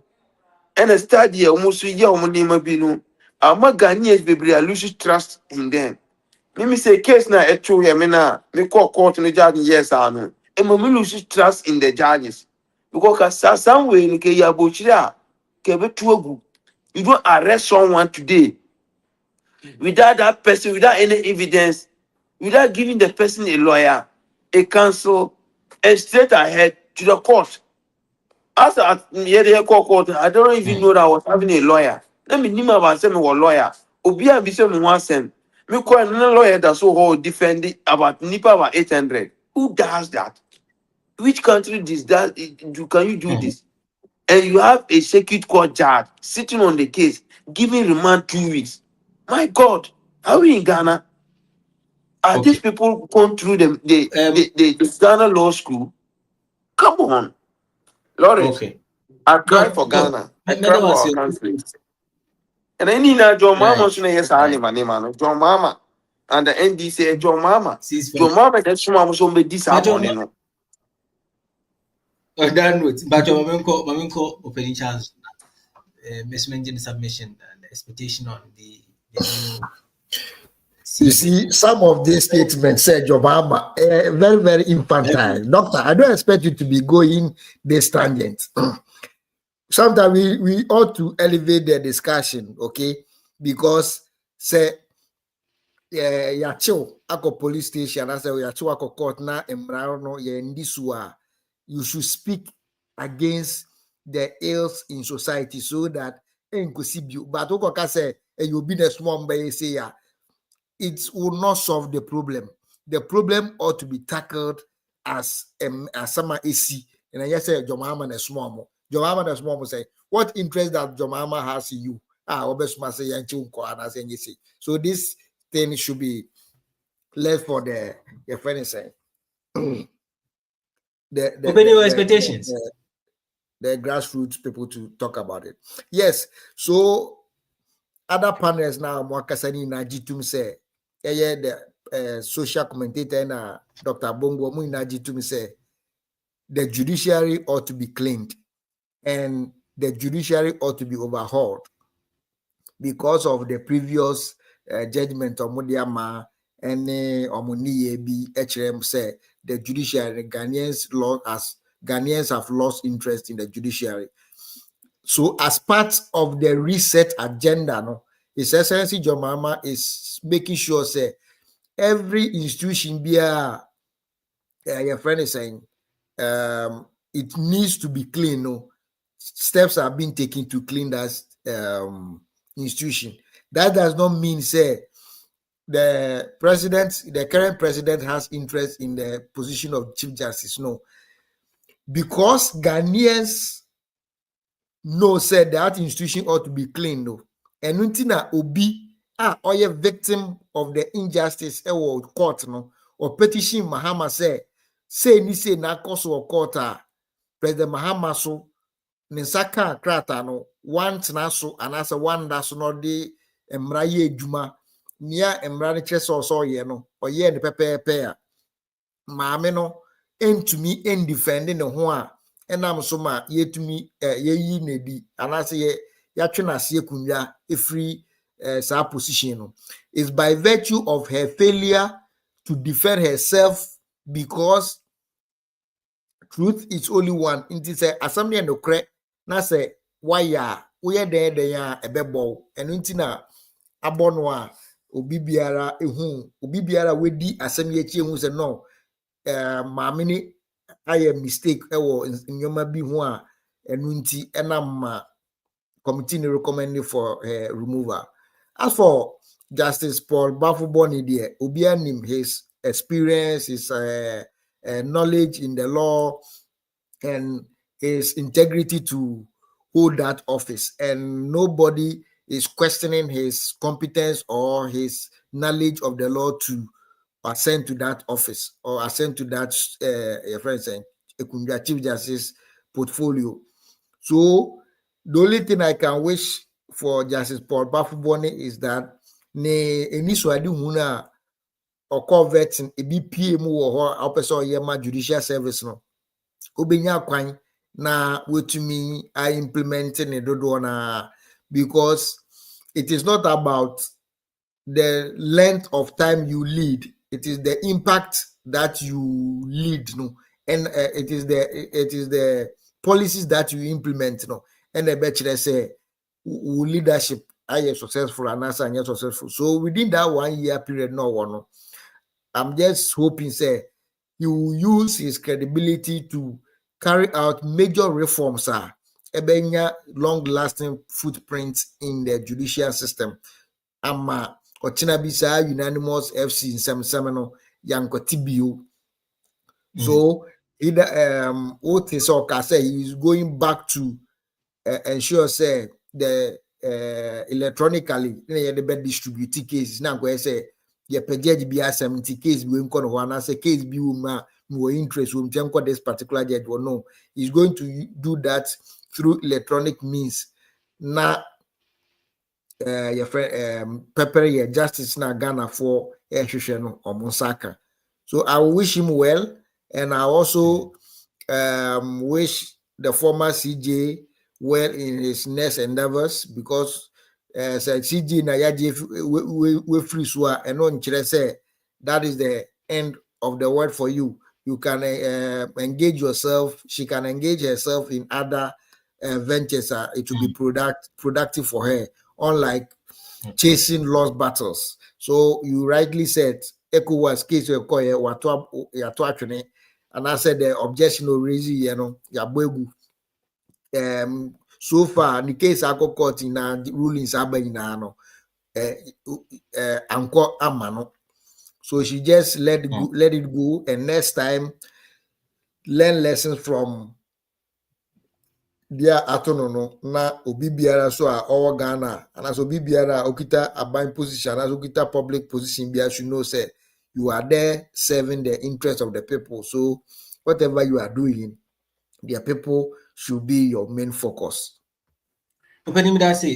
And a study almost a year name be no. Ama Ghanaians be lose trust in them. Me say case na true ya me na me call court no judge yes or no. And me lose trust in the judges. Because some way in ya bochira ke be too good. You don't arrest someone today without that person, without any evidence, without giving the person a lawyer, a counsel, and straight ahead to the court. As at the court, I don't even know that I was having a lawyer. Let me name about saying a lawyer. Obia be saying one cent. Me call another lawyer that's so whole defending about NIPA about 800. Who does that? Which country does that? Can you do this? And you have a circuit court judge sitting on the case, giving remand 2 weeks. My God, are we in Ghana? Are these people going through the Ghana law school? Come on, Lawrence. Okay. I cry for Ghana. I cry for our country. And I need John Mama so yes, man. John Mama and the NDC John Mama. John Mama that's Mama so be disappointed. On that note, but your Maminko opening chance, Miss Mengen submission and expectation on the new You see, some of these statements said Obama very, very infantile. Doctor, I don't expect you to be going this tangent. Sometimes we ought to elevate the discussion, okay? Because say yacho ako police station, I say yacho ako court na embrano ye ndisua. You should speak against the ills in society so that but okay say you be the small by say ya. It will not solve the problem. The problem ought to be tackled as summer AC. And I just say Jomama and small. Jomama and small say, what interest that Jomama has in you? So this thing should be left for the friend saying. Open your expectations. The grassroots people to talk about it. Yes. So other panels now, Mwakasani Najitum say, the social commentator na Dr. Bongo Muinajitum say, the judiciary ought to be cleaned and the judiciary ought to be overhauled because of the previous judgment of Mudiama and Omuni B. HM say the judiciary, Ghanaians have lost interest in the judiciary. So as part of the reset agenda, no, His Excellency John Mahama is making sure say every institution be your friend is saying it needs to be clean. No, steps are being taken to clean that institution. That does not mean say the current president has interest in the position of Chief Justice. No, because Ghanaians know said that institution ought to be clean. No, and untina obi or a victim of the injustice court no or petition Mahama say ni say na cause or court President Mahama so Nisaka krata no one so and as a one that's not the emraye juma near emrani chess or so ye no or ye the pepe maame no entumi en defending the ho enam so ma yetumi yeyi nedi anase ye yatwe na se kunwa efri sa position no is by virtue of her failure to defend herself because truth is only one. It is a assembly and okre na say why ya we there ya ebebo and untina abono a obi biara wedi assembly echi ehu say no maamini I mistake in your be one and unti enam committee recommending for removal. As for Justice Paul Bafuboni there, obianim his experience, his knowledge in the law, and his integrity to hold that office, and nobody is questioning his competence or his knowledge of the law to ascend to that office or ascend to that Chief Justice portfolio. So the only thing I can wish for Justice Paul Bafuboni is that ne eniswadi huna or covet a BPM or officer yema judicial service no obenya kwan na wetumi I implementing a dodo na because it is not about the length of time you lead, it is the impact that you lead, no, and it is the policies that you implement, no, and the better say leadership are successful and answer and successful. So within that 1 year period, no, I'm just hoping say he will use his credibility to carry out major reforms, long-lasting footprints in the judicial system. Ama Ochina bisa unanimous FC in some seminal Yankotibio. So either what is say he is going back to ensure say the electronically the bed distribute cases now go say your pejage be 70 case we going one say case be more interest we this particular judge or no, he's going to do that through electronic means. Now your friend prepare your justice na Ghana for no or Monsaka. So I wish him well, and I also wish the former CJ well in his next endeavors, because say CG na yaje we free so and on say that is the end of the word for you. You can engage yourself. She can engage herself in other ventures. It will be productive for her, unlike chasing lost battles. So you rightly said, ECOWAS case and I said the objection raising, so far the case I got caught in the rulings anko amano. So she just let it go, and next time learn lessons from their atono na obi biara so a owo Ghana and as obi biara okita aban position as okita public position biara should know say you are there serving the interest of the people. So whatever you are doing, the people should be your main focus. Messages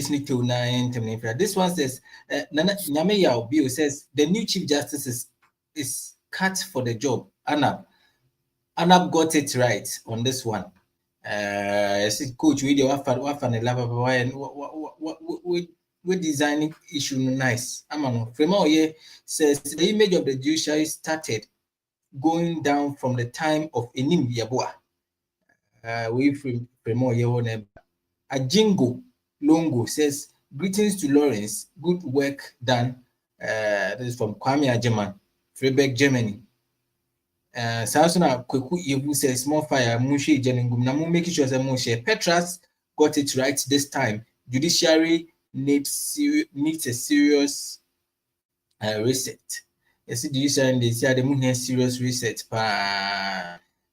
need to this one says Nana Nyame Yao Bio says the new Chief Justice is cut for the job. Anab got it right on this one. Coach, we designing issue nice. Amano Fremoye says the image of the judiciary started going down from the time of Enim Yabua. We from Fremoye Ajingo Longo says greetings to Lawrence. Good work done. This is from Kwame Ajeman, Freiburg, Germany. Samsona Kweku Yebu says more fire, Mushi Jeningum. Namu making sure that Mushe Petras got it right this time. Judiciary needs a serious reset. Yes, judiciary they say the moon has serious reset.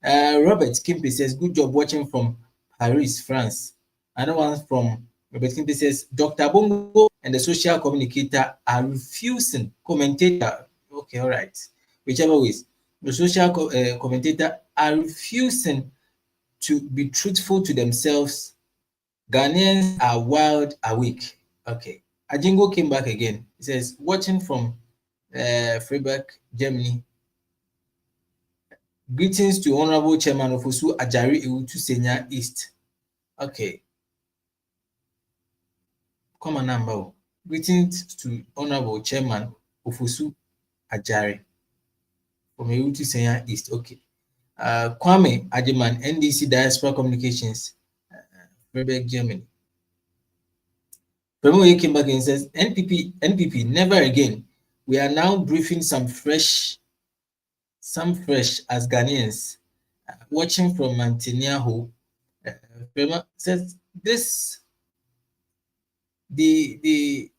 Robert Kimpe says good job watching from Paris, France. Another one from Robert Kimpe says Dr. Bongo and the social communicator are refusing commentator. Okay, all right. Whichever ways. The social commentator are refusing to be truthful to themselves. Ghanaians are wild awake. Okay. Ajingo came back again. He says, watching from Freiburg, Germany. Greetings to Honorable Chairman of Osu Ajari Ewutu Senya East. Okay. Come on, number. Greetings to Honorable Chairman of Osu Ajari from Ewutu Senya East. Okay. Kwame Ajeman, NDC Diaspora Communications, Freiburg, Germany. Premo came back and says, NPP, never again. We are now briefing some fresh as Ghanaians. Watching from Mantineaho. Premo says, the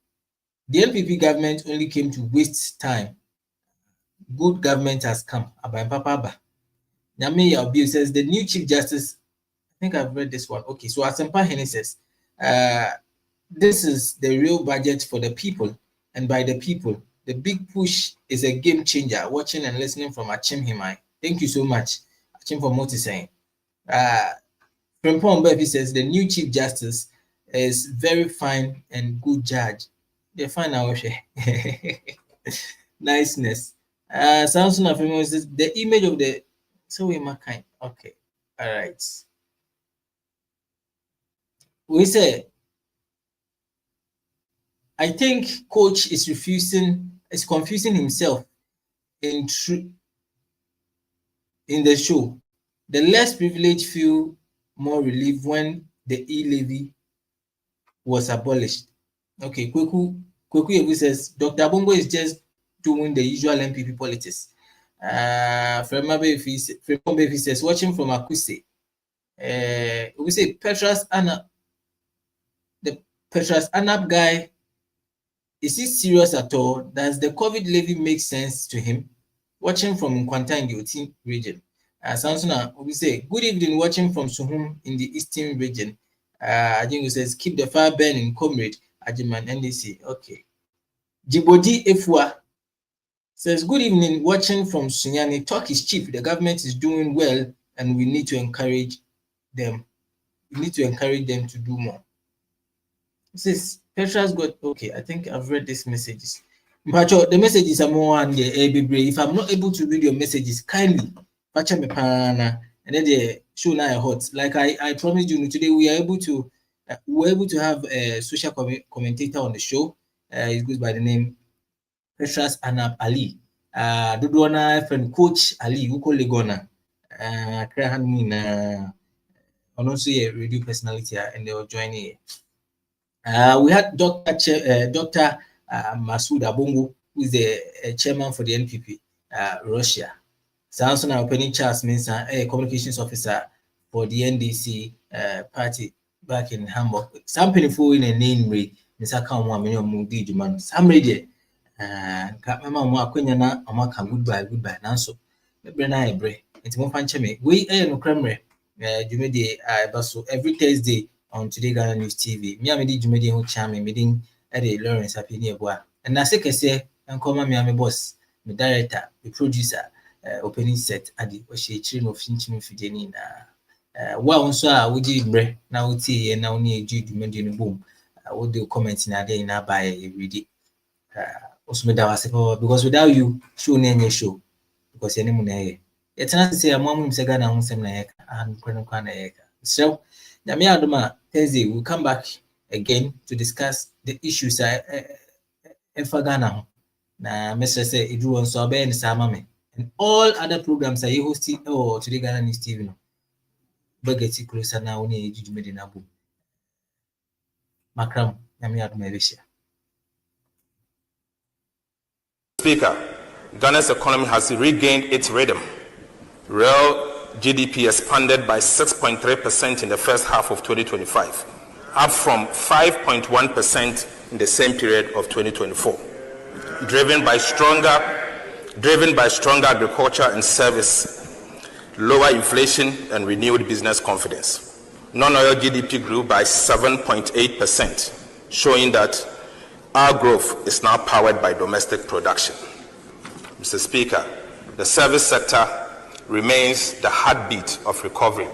NPP government only came to waste time. Good government has come. Nyame Yabio says the new Chief Justice. I think I've read this one. Okay, so Asempa Hene says, this is the real budget for the people and by the people. The big push is a game changer. Watching and listening from Achim Himai. Thank you so much, Achim, for what he's saying. Frimpong Bevi says the new Chief Justice is very fine and good judge. They find out niceness. Samson Afimo says the image of the so we my kind. Okay, all right. We say I think coach is confusing himself in the show. The less privileged feel more relief when the e-levy was abolished. Okay, Kweku Yebu says Dr. Bongo is just doing the usual NPP politics. Fremombefi says watching from Akuse. We say Petras Anap, the Petras Anap guy. Is he serious at all? Does the COVID levy make sense to him? Watching from Nkwanta in the Oti region. Samsona, we say good evening. Watching from Suhum in the Eastern region. Ajingo says keep the fire burning, comrade. Ajiman NDC. Okay. Jibodi Efua says good evening. Watching from Sunyani. Talk is cheap. The government is doing well, and we need to encourage them. We need to encourage them to do more. It says Petra's got okay. I think I've read these messages. But the messages are more on the if I'm not able to read your messages, kindly patch me pana and then the show now hot. Like I promised you today, we are able to We were able to have a social commentator on the show. He goes by the name Petras Anab Ali. Dudwana friend Coach Ali, who call Legona. And also a radio personality, and they were joining. We had Dr. Masood Abongo, who is the chairman for the NPP, Russia. Samson opening Charles Mensah, a communications officer for the NDC party back in Hamburg. Some people in a name read, Mr. Kamwa, many of Moody Juman. Some radio, Mama Quenya, Amaka, goodbye, Nanso. Brena Ebre, it's more fanchame. We no Kremre, Jumedi, Basso, every Thursday on Today Ghana News TV. Miami Jumedi, who charming meeting at a Lawrence happy nearby. And as I say, and call my Miami boss, the director, the producer, opening set at the Oshie of Finching Fideni. Well, so would you break now? Tea and now near Jude boom. I would do comments in a day now by a ready. Also, because without you, show name your show because any money. It's not to say a mom is a gun on some neck and Quanaka. So, Namia Doma Thursday will come back again to discuss the issues in Fagana. Now, Mr. Say it drew on Sobe and Samame and all other programs are hosting or Today Ghana News TV. Bageti closer now, only judgment in Abu Macram, Namia Malaysia. Speaker, Ghana's economy has regained its rhythm. Real GDP expanded by 6.3% in the first half of 2025, up from 5.1% in the same period of 2024, driven by stronger agriculture and service, lower inflation, and renewed business confidence. Non-oil GDP grew by 7.8%, showing that our growth is now powered by domestic production. Mr. Speaker, the service sector remains the heartbeat of recovery